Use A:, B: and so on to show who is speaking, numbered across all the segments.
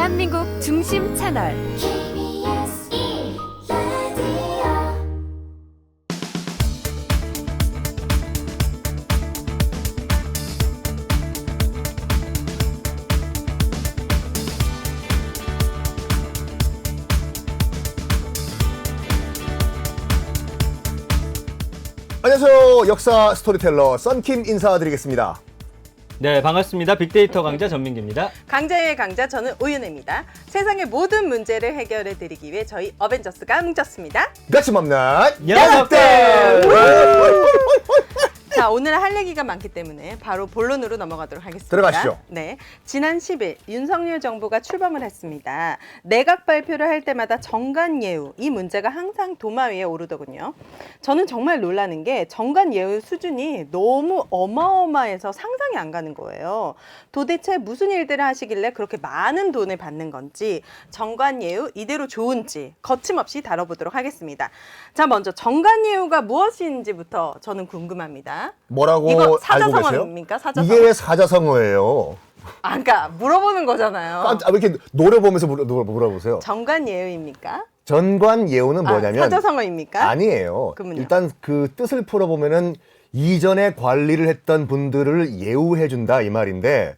A: 대한민국 중심 채널
B: KBS 1라디오.
C: 안녕하세요. 역사 스토리텔러 썬킴 인사드리겠습니다.
D: 네, 반갑습니다. 빅데이터 강자 전민기입니다.
E: 강자의 강자, 저는 오윤혜입니다. 세상의 모든 문제를 해결해 드리기 위해 저희 어벤져스가 뭉쳤습니다.
C: 같이 만난
D: 녀석들!
E: 자, 오늘 할 얘기가 많기 때문에 바로 본론으로 넘어가도록 하겠습니다.
C: 들어가시죠.
E: 네, 지난 10일 윤석열 정부가 출범을 했습니다. 내각 발표를 할 때마다 정관예우, 이 문제가 항상 도마 위에 오르더군요. 저는 정말 놀라는 게 정관예우 수준이 너무 어마어마해서 상상이 안 가는 거예요. 도대체 무슨 일들을 하시길래 그렇게 많은 돈을 받는 건지, 정관예우 이대로 좋은지 거침없이 다뤄보도록 하겠습니다. 자, 먼저 정관예우가 무엇인지부터 저는 궁금합니다.
C: 뭐라고
E: 이거
C: 알고 계세요?
E: 사자성어입니까? 사자성어.
C: 이게 왜 사자성어예요?
E: 아, 그러니까 물어보는 거잖아요.
C: 왜 이렇게 노려보면서 물어보세요?
E: 정관예우입니까?
C: 전관예우는 뭐냐면
E: 사자성어입니까?
C: 아니에요.
E: 그러면요?
C: 일단 그 뜻을 풀어보면은 이전에 관리를 했던 분들을 예우해준다 이 말인데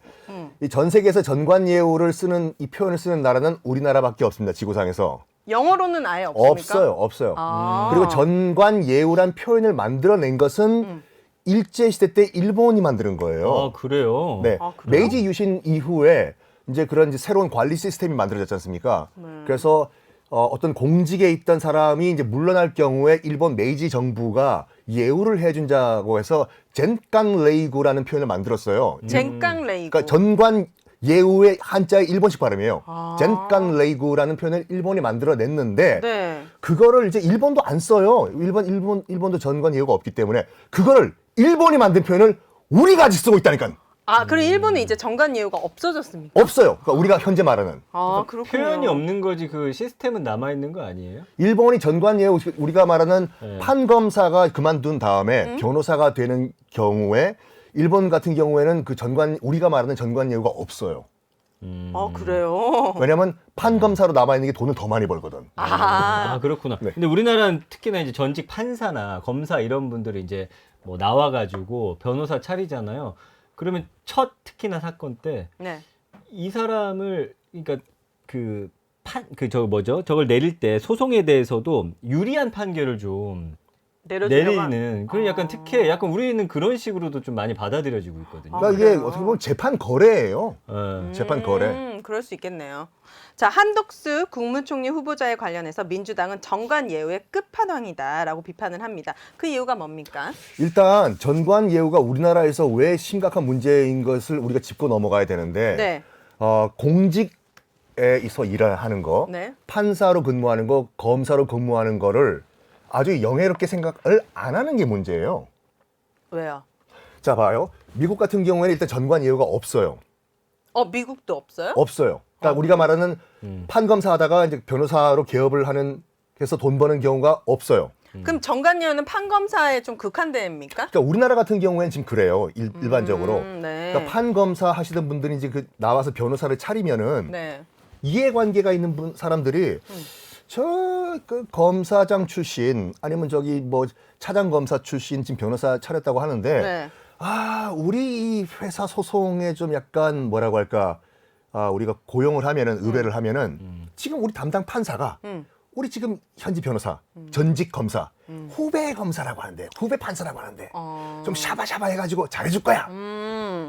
C: 이 전 세계에서 전관예우를 쓰는 이 표현을 쓰는 나라는 우리나라밖에 없습니다. 지구상에서.
E: 영어로는 아예 없습니까?
C: 없어요.
E: 아.
C: 그리고 전관예우란 표현을 만들어낸 것은 일제시대 때 일본이 만드는 거예요.
D: 아, 그래요?
C: 네.
E: 아, 그래요?
C: 메이지 유신 이후에 이제 그런 이제 새로운 관리 시스템이 만들어졌지 않습니까? 그래서 어떤 공직에 있던 사람이 이제 물러날 경우에 일본 메이지 정부가 예우를 해준다고 해서 젠칸레이구라는 표현을 만들었어요.
E: 젠깡레이구.
C: 그러니까 전관 예우의 한자의 일본식 발음이에요.
E: 아.
C: 젠칸레이구라는 표현을 일본이 만들어냈는데
E: 네.
C: 그거를 이제 일본도 안 써요. 일본도 전관 예우가 없기 때문에 그거를 일본이 만든 표현을 우리가 아직 쓰고 있다니까.
E: 아, 그럼 일본은 이제 정관예우가 없어졌습니까?
C: 없어요. 그러니까 우리가 현재 말하는
E: 아, 그렇군요.
D: 표현이 없는 거지 그 시스템은 남아 있는 거 아니에요?
C: 일본이 전관 예우 우리가 말하는
D: 네.
C: 판검사가 그만둔 다음에 변호사가 되는 경우에 일본 같은 경우에는 그 우리가 말하는 전관 예우가 없어요.
E: 아, 그래요?
C: 왜냐하면 판검사로 남아 있는 게 돈을 더 많이 벌거든.
D: 아, 그렇구나.
C: 네.
D: 근데 우리나라는 특히나 이제 전직 판사나 검사 이런 분들이 이제 뭐 나와가지고 변호사 차리잖아요. 그러면 첫 특히나 사건 때
E: 네.
D: 이 사람을 그러니까 저걸 내릴 때 소송에 대해서도 유리한 판결을 좀
E: 내려주려고
D: 내리는 그런 약간 특혜, 약간 우리는 그런 식으로도 좀 많이 받아들여지고 있거든요.
C: 그러니까 이게
E: 그래요?
C: 어떻게 보면 재판 거래예요. 재판 거래.
E: 그럴 수 있겠네요. 자, 한덕수 국무총리 후보자에 관련해서 민주당은 정관예우의 끝판왕이다라고 비판을 합니다. 그 이유가 뭡니까?
C: 일단 전관 예우가 우리나라에서 왜 심각한 문제인 것을 우리가 짚고 넘어가야 되는데
E: 네.
C: 공직에 있어 일을 하는 거,
E: 네.
C: 판사로 근무하는 거, 검사로 근무하는 거를 아주 영예롭게 생각을 안 하는 게 문제예요.
E: 왜요?
C: 자, 봐요. 미국 같은 경우에는 일단 전관 예우가 없어요.
E: 미국도 없어요?
C: 없어요. 그러니까 우리가 말하는 판검사 하다가 이제 변호사로 개업을 하는 해서 돈 버는 경우가 없어요.
E: 그럼 정관예우는 판검사에 좀 극한됩니까?
C: 그러니까 우리나라 같은 경우에는 지금 그래요. 일반적으로.
E: 네.
C: 그러니까 판검사 하시던 분들이 이제 나와서 변호사를 차리면은
E: 네.
C: 이해관계가 있는 사람들이 그 검사장 출신 아니면 저기 뭐 차장 검사 출신 지금 변호사 차렸다고 하는데
E: 네.
C: 우리 이 회사 소송에 좀 약간 뭐라고 할까 우리가 고용을 하면은 의뢰를 하면은 지금 우리 담당 판사가 우리 지금 현지 변호사 전직 검사 후배 검사라고 하는데 후배 판사라고 하는데 좀 샤바샤바 해가지고 잘해줄 거야.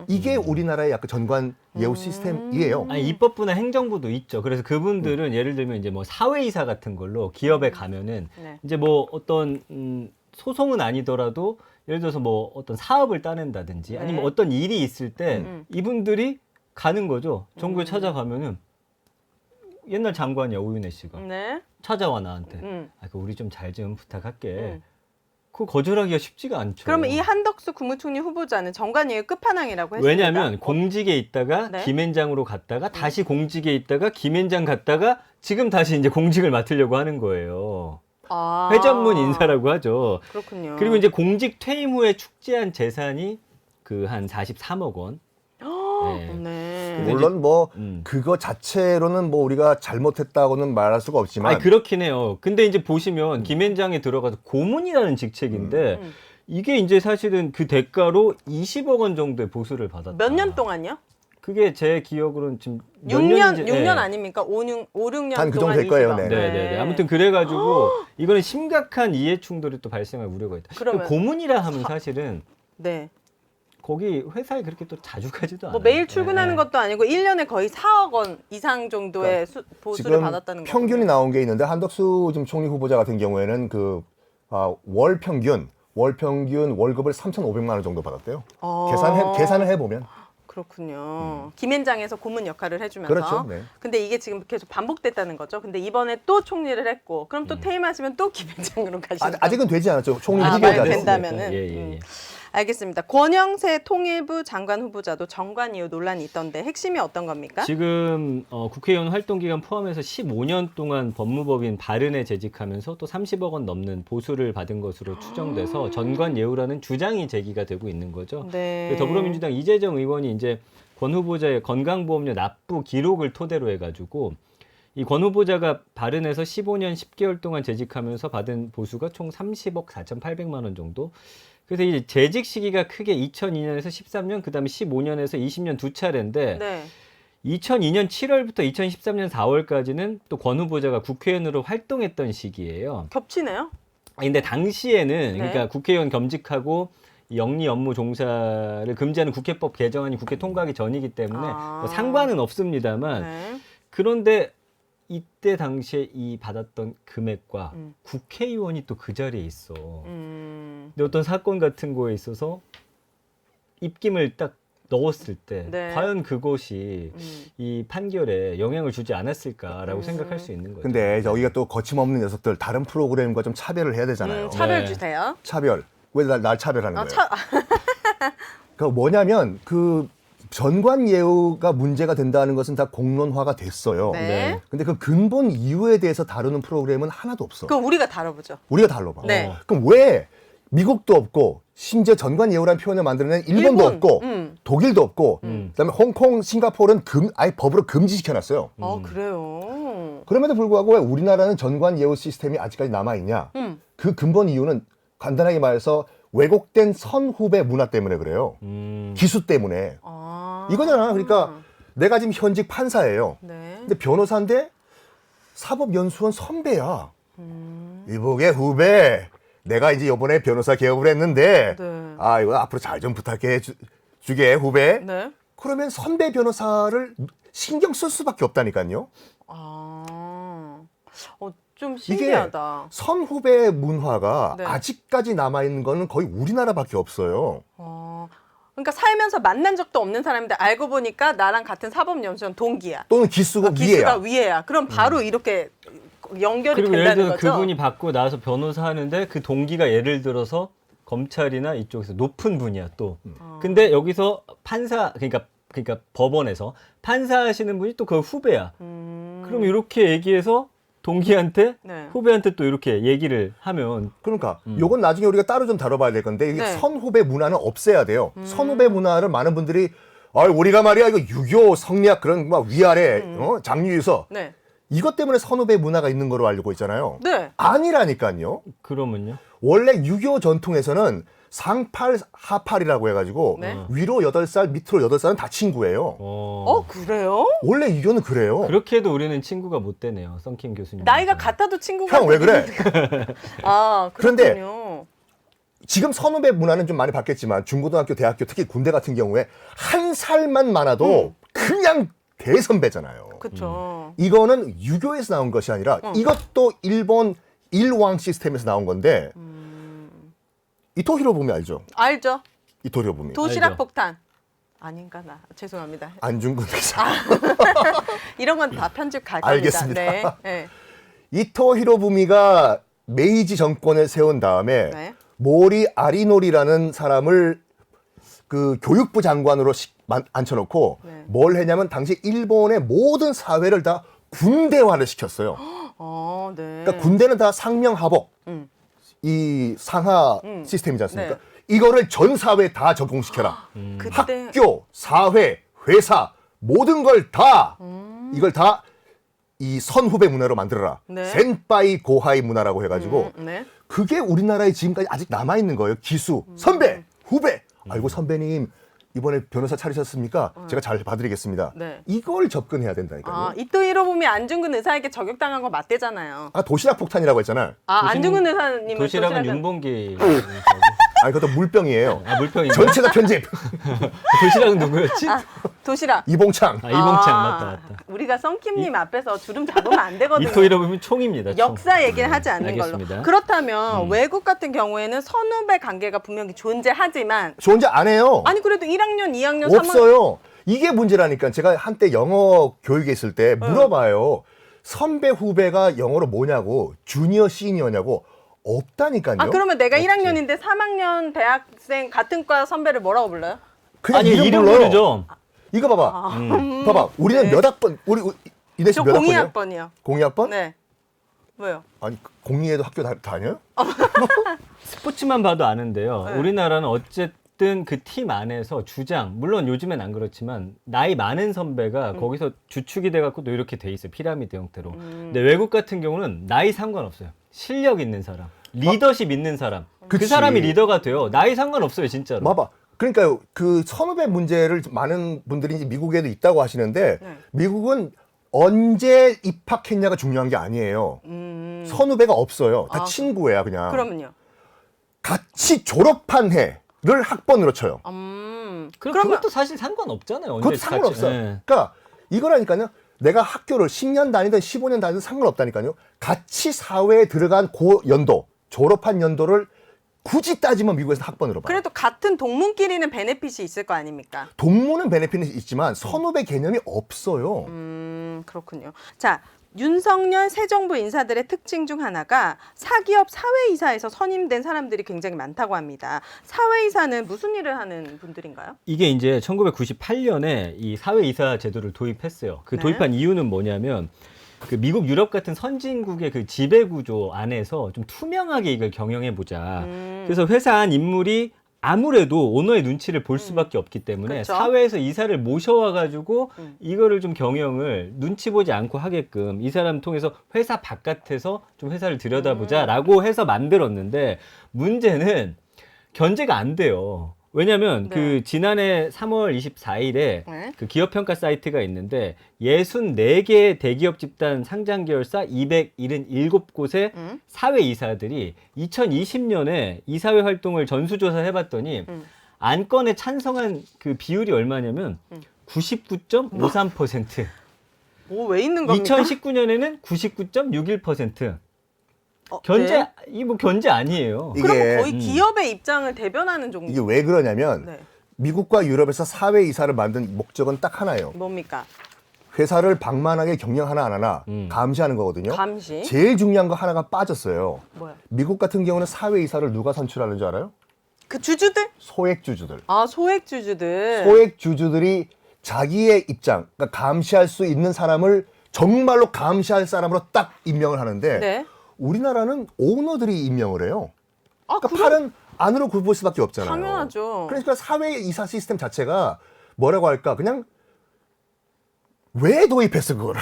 C: 이게 우리나라의 약간 전관 예우 시스템이에요.
D: 아니, 입법부나 행정부도 있죠. 그래서 그분들은 예를 들면 이제 뭐 사회이사 같은 걸로 기업에 가면은
E: 네.
D: 이제 뭐 어떤 소송은 아니더라도 예를 들어서 뭐 어떤 사업을 따낸다든지 아니면 어떤 일이 있을 때 이분들이 가는 거죠. 정부에 찾아가면은 옛날 장관이야, 오윤혜 씨가.
E: 네.
D: 찾아와 나한테. 그 우리 좀 잘 좀 부탁할게. 그거 거절하기가 쉽지가 않죠.
E: 그러면 이 한덕수 국무총리 후보자는 정관예우 끝판왕이라고 했습니다.
D: 왜냐하면 공직에 있다가
E: 네.
D: 김앤장으로 갔다가 다시 공직에 있다가 김앤장 갔다가 지금 다시 이제 공직을 맡으려고 하는 거예요. 회전문 인사라고 하죠.
E: 그렇군요.
D: 그리고 이제 공직 퇴임 후에 축제한 재산이 그 한 43억 원. 네.
E: 네.
D: 근데
C: 물론 뭐
D: 음.
C: 그거 자체로는 뭐 우리가 잘못했다고는 말할 수가 없지만
D: 아니, 그렇긴 해요. 근데 이제 보시면 김앤장에 들어가서 고문이라는 직책인데 이게 이제 사실은 그 대가로 20억 원 정도의 보수를 받았다.
E: 몇 년 동안요?
D: 그게 제 기억으로는 지금 몇
E: 6년,
D: 년인지
E: 6년
D: 네.
E: 아닙니까? 6년
C: 한그 정도
E: 동안
C: 될 거예요,
E: 20억.
C: 네.
D: 네네네. 아무튼 그래가지고 이거는 심각한 이해 충돌이 또 발생할 우려가 있다.
E: 그러면-
D: 고문이라 하면 사실은
E: 네.
D: 거기 회사에 그렇게 또 자주 가지도 않아요.
E: 뭐 매일 출근하는
D: 네.
E: 것도 아니고 1년에 거의 4억 원 이상 정도의 보수를
C: 지금
E: 받았다는 거죠.
C: 평균이 나온 게 있는데 한덕수 지금 총리 후보자 같은 경우에는 월 평균 월급을 3,500만 원 정도 받았대요. 계산을 해보면
E: 그렇군요. 김앤장에서 고문 역할을 해주면서.
C: 그렇죠. 네.
E: 근데 이게 지금 계속 반복됐다는 거죠. 근데 이번에 또 총리를 했고, 그럼 또 퇴임하시면 또 김앤장으로 가시는
C: 아직은 되지 않았죠. 총리
E: 아,
C: 후보자.
E: 만약 된다면은.
D: 예.
E: 알겠습니다. 권영세 통일부 장관 후보자도 정관 이후 논란이 있던데 핵심이 어떤 겁니까?
D: 지금 국회의원 활동 기간 포함해서 15년 동안 법무법인 바른에 재직하면서 또 30억 원 넘는 보수를 받은 것으로 추정돼서 전관 예우라는 주장이 제기가 되고 있는 거죠.
E: 네.
D: 더불어민주당 이재정 의원이 이제 권 후보자의 건강보험료 납부 기록을 토대로 해가지고 이 권 후보자가 바른에서 15년 10개월 동안 재직하면서 받은 보수가 총 30억 4,800만 원 정도. 그래서 이제 재직 시기가 크게 2002년에서 13년, 그다음에 15년에서 20년 두 차례인데
E: 네.
D: 2002년 7월부터 2013년 4월까지는 또 권 후보자가 국회의원으로 활동했던 시기예요.
E: 겹치네요.
D: 근데 당시에는
E: 네.
D: 그러니까 국회의원 겸직하고 이 영리 업무 종사를 금지하는 국회법 개정안이 국회 통과하기 전이기 때문에 뭐 상관은 없습니다만
E: 네.
D: 그런데 이때 당시에 이 받았던 금액과 국회의원이 또 그 자리에 있어. 근데 어떤 사건 같은 거에 있어서 입김을 딱 넣었을 때
E: 네.
D: 과연 그것이 이 판결에 영향을 주지 않았을까라고 생각할 수 있는 거죠.
C: 근데 저희가 또 거침없는 녀석들 다른 프로그램과 좀 차별을 해야 되잖아요.
E: 차별
D: 네.
E: 주세요.
C: 차별. 왜 날 차별하는 거예요?
E: 차,
C: 그 뭐냐면 그 전관 예우가 문제가 된다는 것은 다 공론화가 됐어요.
E: 네.
C: 근데 그 근본 이유에 대해서 다루는 프로그램은 하나도 없어.
E: 그럼 우리가 다뤄보죠.
C: 우리가 달라봐.
E: 네.
C: 그럼 왜 미국도 없고 심지어 전관 예우라는 표현을 만들어낸 일본도
E: 일본,
C: 없고 독일도 없고 그다음에 홍콩, 싱가포르는 아예 법으로 금지시켜놨어요.
E: 그래요.
C: 그럼에도 불구하고 왜 우리나라는 전관 예우 시스템이 아직까지 남아있냐? 그 근본 이유는 간단하게 말해서 왜곡된 선후배 문화 때문에 그래요. 기수 때문에. 이거잖아. 그러니까 내가 지금 현직 판사예요.
E: 네.
C: 근데 변호사인데 사법연수원 선배야. 이보게 후배. 내가 이제 이번에 변호사 개업을 했는데
E: 네.
C: 아 이거 앞으로 잘 좀 부탁해 주게 후배.
E: 네.
C: 그러면 선배 변호사를 신경 쓸 수밖에 없다니까요.
E: 좀
C: 이게
E: 신기하다.
C: 선후배 문화가
E: 네.
C: 아직까지 남아있는 거는 거의 우리나라밖에 없어요.
E: 그러니까 살면서 만난 적도 없는 사람인데 알고 보니까 나랑 같은 사법연수원 동기야.
C: 또는 기수가
E: 기수가
C: 위에야.
E: 위에야. 그럼 바로 이렇게 연결이
D: 그리고 예를
E: 된다는
D: 들어
E: 거죠.
D: 그분이 받고 나서 변호사 하는데 그 동기가 예를 들어서 검찰이나 이쪽에서 높은 분이야 또. 근데 여기서 판사 그러니까 법원에서 판사하시는 분이 또 그 후배야. 그럼 이렇게 얘기해서 동기한테
E: 네.
D: 후배한테 또 이렇게 얘기를 하면
C: 그러니까 요건 나중에 우리가 따로 좀 다뤄봐야 될 건데 이게
E: 네.
C: 선후배 문화는 없애야 돼요. 선후배 문화를 많은 분들이 우리가 말이야 이거 유교 성리학 그런 막 위아래 장유유서
E: 네.
C: 이것 때문에 선후배 문화가 있는 거로 알고 있잖아요.
E: 네.
C: 아니라니까요.
D: 그러면요.
C: 원래 유교 전통에서는 상팔 하팔이라고 해가지고
E: 네.
C: 위로 8살 밑으로 8살은 다 친구예요.
E: 그래요?
C: 원래 유교는 그래요.
D: 그렇게 해도 우리는 친구가 못 되네요. 썬킴 교수님.
E: 나이가 같아도 친구가
C: 형 왜 그래?
E: 그런데
C: 그런데 지금 선후배 문화는 좀 많이 바뀌었지만 중고등학교, 대학교 특히 군대 같은 경우에 한 살만 많아도 그냥 대선배잖아요.
E: 그렇죠.
C: 이거는 유교에서 나온 것이 아니라 이것도 일본 일왕 시스템에서 나온 건데 이토 히로부미 알죠?
E: 알죠?
C: 이토 히로부미.
E: 도시락
D: 알죠.
E: 폭탄. 아닌가 나. 죄송합니다.
C: 안중근 기자.
E: 이런 건 다 편집 갈 겁니다.
C: 알겠습니다.
E: 네. 네.
C: 이토 히로부미가 메이지 정권을 세운 다음에
E: 네.
C: 모리 아리노리라는 사람을 그 교육부 장관으로 앉혀놓고
E: 네.
C: 뭘 했냐면 당시 일본의 모든 사회를 다 군대화를 시켰어요.
E: 네.
C: 그러니까 군대는 다 상명하복 이 상하 시스템이지 않습니까?
E: 네.
C: 이거를 전 사회에 다 적용시켜라.
E: 그때
C: 학교, 사회, 회사 모든 걸 다 이걸 다 이 선후배 문화로 만들어라.
E: 네.
C: 센파이 고하이 문화라고 해가지고
E: 네.
C: 그게 우리나라에 지금까지 아직 남아 있는 거예요. 기수, 선배, 후배. 아이고 선배님 이번에 변호사 차리셨습니까? 제가 잘 봐드리겠습니다.
E: 네.
C: 이걸 접근해야 된다니까요.
E: 아, 이또 잃어보면 안중근 의사에게 저격당한 거 맞대잖아요.
C: 아 도시락 폭탄이라고 했잖아요.
E: 아, 안중근 의사님은
D: 도시락은
E: 도시락은-
D: 윤봉기.
C: 아니 그것도 물병이에요.
D: 아, 물병이.
C: 전체 다 편집.
D: 도시락은 누구였지?
E: 아, 도시락.
C: 이봉창.
D: 아, 이봉창 맞다.
E: 우리가 썬킴님 앞에서 주름 잡으면 안 되거든요.
D: 이토 잃어보면 총입니다. 총.
E: 역사 얘기는 하지 않는
D: 알겠습니다.
E: 걸로. 그렇다면 외국 같은 경우에는 선후배 관계가 분명히 존재하지만
C: 존재 안 해요.
E: 아니 그래도 1학년, 2학년, 3학년
C: 없어요. 이게 문제라니까. 제가 한때 영어 교육에 있을 때 물어봐요. 선배 후배가 영어로 뭐냐고, 주니어 시니어냐고. 없다니까요.
E: 아 그러면 내가 1학년인데 3학년 대학생 같은 과 선배를 뭐라고 불러요?
C: 그냥
D: 아니 이름
C: 불러요.
D: 부르죠.
C: 이거 봐봐. 봐봐. 우리는
E: 네.
C: 몇 학번? 우리 이대
E: 저
C: 씨몇 학번이에요?
E: 02학번이요.
C: 02학번?
E: 네. 왜요?
C: 아니 02에도 학교 다녀요?
D: 스포츠만 봐도 아는데요.
E: 네.
D: 우리나라는 어쨌든 그 팀 안에서 주장, 물론 요즘엔 안 그렇지만 나이 많은 선배가 거기서 주축이 돼갖고 또 이렇게 돼 있어요. 피라미드 형태로. 근데 외국 같은 경우는 나이 상관없어요. 실력 있는 사람, 리더십 있는 사람. 그
C: 그치.
D: 사람이 리더가 돼요. 나이 상관없어요, 진짜로.
C: 봐봐. 그러니까요. 그 선후배 문제를 많은 분들이 이제 미국에도 있다고 하시는데
E: 네.
C: 미국은 언제 입학했냐가 중요한 게 아니에요. 선후배가 없어요. 다
E: 아,
C: 친구야 그냥.
E: 그러면요.
C: 같이 졸업한 해를 학번으로 쳐요.
E: 그러면
D: 그것도 사실 상관없잖아요. 언제
C: 그것도 상관없어요.
D: 예.
C: 그러니까 이거라니까요. 내가 학교를 10년 다니든 15년 다니든 상관없다니까요. 같이 사회에 들어간 그 연도, 졸업한 연도를 굳이 따지면 미국에서 학번으로 봐요.
E: 그래도 같은 동문끼리는 베네핏이 있을 거 아닙니까?
C: 동문은 베네핏이 있지만 선후배 개념이 없어요.
E: 그렇군요. 자, 윤석열 새 정부 인사들의 특징 중 하나가 사기업 사회이사에서 선임된 사람들이 굉장히 많다고 합니다. 사회이사는 무슨 일을 하는 분들인가요?
D: 이게 이제 1998년에 이 사회이사 제도를 도입했어요. 그
E: 네.
D: 도입한 이유는 뭐냐면 그 미국, 유럽 같은 선진국의 그 지배 구조 안에서 좀 투명하게 이걸 경영해 보자. 그래서 회사 안 인물이 아무래도 오너의 눈치를 볼 수밖에 없기 때문에
E: 그쵸?
D: 사회에서 이사를 모셔와 가지고 이거를 좀 경영을 눈치 보지 않고 하게끔 이 사람 통해서 회사 바깥에서 좀 회사를 들여다보자라고 해서 만들었는데 문제는 견제가 안 돼요. 왜냐면
E: 네.
D: 그 지난해 3월 24일에
E: 네.
D: 그 기업 평가 사이트가 있는데 64개 대기업 집단 상장 계열사 277곳의 사회 이사들이 2020년에 이사회 활동을 전수조사 해봤더니 안건에 찬성한 그 비율이 얼마냐면 99.53%.
E: 왜 있는 겁니까?
D: 2019년에는 99.61%. 견제
E: 네.
D: 이 뭐 견제 아니에요.
C: 이게
E: 그럼 거의 기업의 입장을 대변하는 정도.
C: 이게 왜 그러냐면
E: 네.
C: 미국과 유럽에서 사회이사를 만든 목적은 딱 하나예요.
E: 뭡니까?
C: 회사를 방만하게 경영하나 안 하나 감시하는 거거든요.
E: 감시?
C: 제일 중요한 거 하나가 빠졌어요.
E: 뭐야?
C: 미국 같은 경우는 사회이사를 누가 선출하는 줄 알아요?
E: 그 주주들?
C: 소액주주들.
E: 아, 소액주주들.
C: 소액주주들이 자기의 입장, 그러니까 감시할 수 있는 사람을 정말로 감시할 사람으로 딱 임명을 하는데
E: 네.
C: 우리나라는 오너들이 임명을 해요.
E: 아,
C: 그러니까
E: 그럼
C: 팔은 안으로 굽을 수밖에 없잖아요.
E: 당연하죠.
C: 그러니까 사회이사 시스템 자체가 뭐라고 할까? 그냥 왜 도입했어 그거를?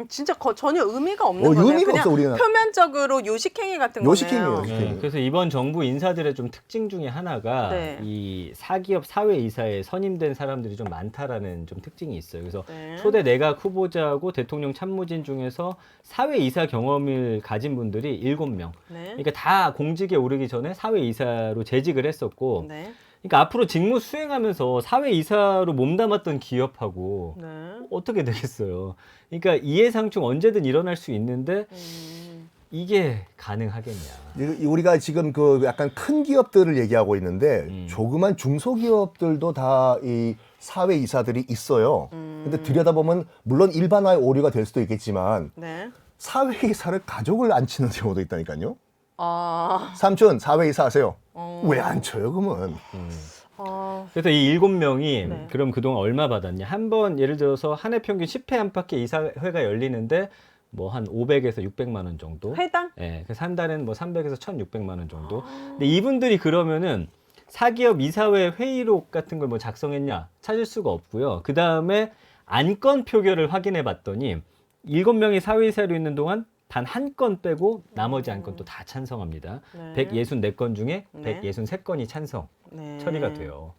E: 진짜 전혀 의미가 없는
C: 어,
E: 거네요.
C: 의미가
E: 그냥
C: 없어, 우리는.
E: 표면적으로 요식행위 같은
C: 요식행위예요,
E: 거네요.
C: 요식행위.
D: 네, 그래서 이번 정부 인사들의 좀 특징 중에 하나가
E: 네.
D: 이 사기업 사회이사에 선임된 사람들이 좀 많다라는 좀 특징이 있어요. 그래서
E: 네.
D: 초대 내각 후보자하고 대통령 참모진 중에서 사회이사 경험을 가진 분들이 7명.
E: 네.
D: 그러니까 다 공직에 오르기 전에 사회이사로 재직을 했었고
E: 네.
D: 그러니까 앞으로 직무 수행하면서 사회이사로 몸담았던 기업하고
E: 네.
D: 어떻게 되겠어요. 그러니까 이해상충 언제든 일어날 수 있는데 이게 가능하겠냐.
C: 우리가 지금 그 약간 큰 기업들을 얘기하고 있는데 조그만 중소기업들도 다 이 사회이사들이 있어요. 근데 들여다보면 물론 일반화의 오류가 될 수도 있겠지만
E: 네.
C: 사회이사를 가족을 안 치는 경우도 있다니까요.
E: 아,
C: 삼촌 사회이사 하세요. 왜 안 쳐요 그러면?
D: 그래서 이 7명이
E: 네.
D: 그럼 그동안 얼마 받았냐? 한 번 예를 들어서 한 해 평균 10회 안팎의 이사회가 열리는데 뭐 한 500에서 600만 원 정도.
E: 회당?
D: 예. 그래서 한 달에는 뭐 300에서 1,600만 원 정도. 근데 이분들이 그러면은 사기업 이사회 회의록 같은 걸 뭐 작성했냐 찾을 수가 없고요. 그 다음에 안건 표결을 확인해 봤더니 7명이 사회이사로 있는 동안 단 한 건 빼고 나머지 안건도 다 찬성합니다.
E: 네.
D: 164건 중에
E: 네.
D: 163건이 찬성
E: 네.
D: 처리가 돼요.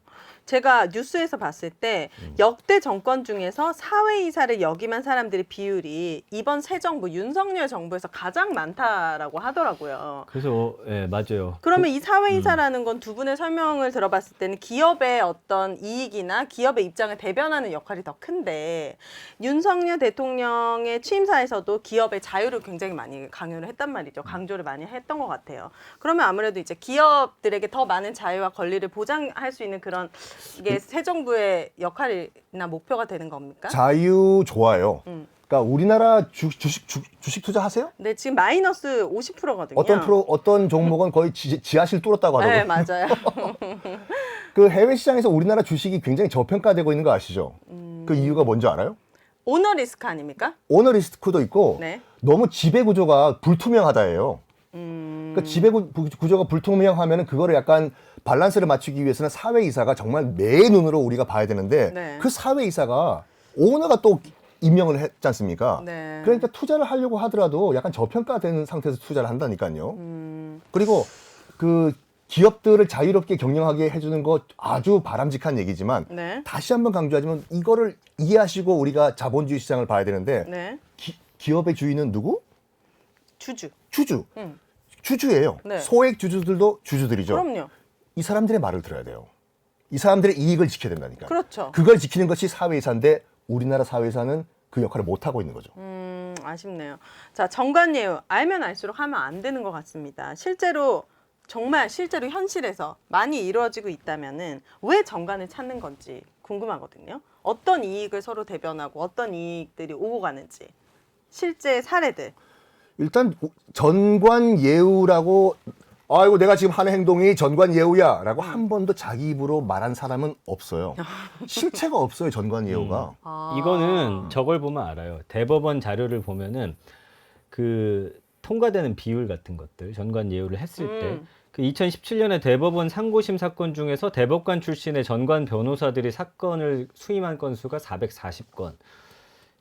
E: 제가 뉴스에서 봤을 때 역대 정권 중에서 사회이사를 역임한 사람들의 비율이 이번 새 정부 윤석열 정부에서 가장 많다라고 하더라고요.
D: 그래서 예, 맞아요.
E: 그러면 이 사회이사라는 건 두 분의 설명을 들어봤을 때는 기업의 어떤 이익이나 기업의 입장을 대변하는 역할이 더 큰데 윤석열 대통령의 취임사에서도 기업의 자유를 굉장히 많이 강요를 했단 말이죠. 강조를 많이 했던 것 같아요. 그러면 아무래도 이제 기업들에게 더 많은 자유와 권리를 보장할 수 있는 그런 이게 새 정부의 역할이나 목표가 되는 겁니까?
C: 자유 좋아요. 그러니까 우리나라 주식 투자하세요?
E: 네, 지금 마이너스 50%거든요.
C: 어떤 종목은 거의 지하실 뚫었다고 하더라고요.
E: 네, 맞아요.
C: 그 해외 시장에서 우리나라 주식이 굉장히 저평가되고 있는 거 아시죠? 그 이유가 뭔지 알아요?
E: 오너 리스크 아닙니까?
C: 오너 리스크도 있고
E: 네.
C: 너무 지배 구조가 불투명하다예요. 그 지배 구조가 불투명하면은 그거를 약간 밸런스를 맞추기 위해서는 사회이사가 정말 매 눈으로 우리가 봐야 되는데
E: 네.
C: 그 사회이사가 오너가 또 임명을 했지 않습니까?
E: 네.
C: 그러니까 투자를 하려고 하더라도 약간 저평가된 상태에서 투자를 한다니까요. 그리고 그 기업들을 자유롭게 경영하게 해주는 거 아주 바람직한 얘기지만
E: 네.
C: 다시 한번 강조하지만 이거를 이해하시고 우리가 자본주의 시장을 봐야 되는데
E: 네.
C: 기업의 주인은 누구?
E: 주주.
C: 주주. 주주예요.
E: 네.
C: 소액 주주들도 주주들이죠.
E: 그럼요.
C: 이 사람들의 말을 들어야 돼요. 이 사람들의 이익을 지켜야 된다니까.
E: 그렇죠.
C: 그걸 지키는 것이 사회이사인데 우리나라 사회이사는 그 역할을 못 하고 있는 거죠.
E: 아쉽네요. 자, 정관예우 알면 알수록 하면 안 되는 것 같습니다. 실제로 현실에서 많이 이루어지고 있다면은 왜 정관을 찾는 건지 궁금하거든요. 어떤 이익을 서로 대변하고 어떤 이익들이 오고 가는지 실제 사례들.
C: 일단 전관예우라고 아이고 내가 지금 하는 행동이 전관예우야라고 한 번도 자기 입으로 말한 사람은 없어요. 실체가 없어요 전관예우가.
D: 이거는 저걸 보면 알아요. 대법원 자료를 보면은 그 통과되는 비율 같은 것들 전관 예우를 했을 때 그 2017년에 대법원 상고심 사건 중에서 대법관 출신의 전관 변호사들이 사건을 수임한 건수가 440건.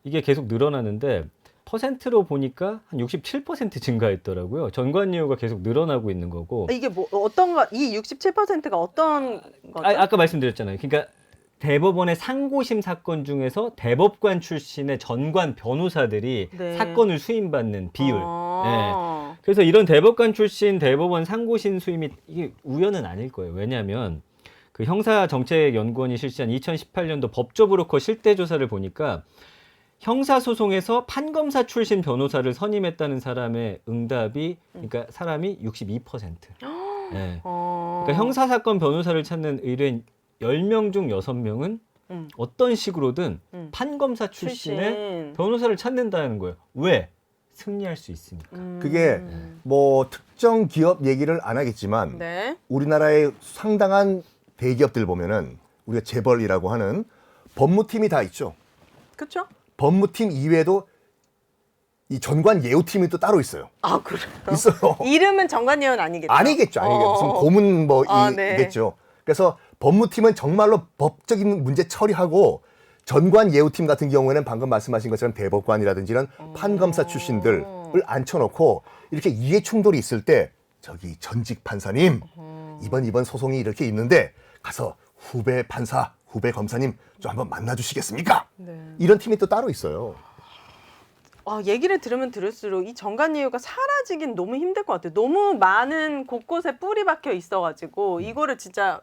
D: 이게 계속 늘어나는데 퍼센트로 보니까 한 67% 증가했더라고요. 전관 예우가 계속 늘어나고 있는 거고.
E: 이게 뭐 어떤 거 이 67%가 어떤 거죠?
D: 아까 말씀드렸잖아요. 그러니까 대법원의 상고심 사건 중에서 대법관 출신의 전관 변호사들이
E: 네.
D: 사건을 수임받는 비율.
E: 아.
D: 그래서 이런 대법관 출신 대법원 상고심 수임이 이게 우연은 아닐 거예요. 왜냐하면 그 형사정책연구원이 실시한 2018년도 법조브로커 실태조사를 보니까 형사소송에서 판검사 출신 변호사를 선임했다는 사람의 응답이 그러니까 사람이 62%. 네. 그러니까 형사사건 변호사를 찾는 의뢰인 10명 중 6명은 어떤 식으로든 판검사 출신의 변호사를 찾는다는 거예요. 왜? 승리할 수 있으니까.
C: 그게 뭐 특정 기업 얘기를 안 하겠지만
E: 네.
C: 우리나라의 상당한 대기업들 보면은 우리가 재벌이라고 하는 법무팀이 다 있죠.
E: 그렇죠?
C: 법무팀 이외에도 이 전관 예우팀이 또 따로 있어요.
E: 아, 그래요?
C: 있어요.
E: 이름은 정관예우는 아니겠죠?
C: 아니겠죠. 무슨 고문 뭐
E: 네.
C: 이겠죠. 그래서 법무팀은 정말로 법적인 문제 처리하고 전관 예우팀 같은 경우에는 방금 말씀하신 것처럼 대법관이라든지 이런 판검사 출신들을 앉혀놓고 이렇게 이해 충돌이 있을 때 저기 전직 판사님 이번 소송이 이렇게 있는데 가서 후배 판사, 후배 검사님 좀 한번 만나주시겠습니까?
E: 네.
C: 이런 팀이 또 따로 있어요.
E: 얘기를 들으면 들을수록 이 정관예우가 사라지긴 너무 힘들 것 같아요. 너무 많은 곳곳에 뿌리 박혀 있어가지고 이거를 진짜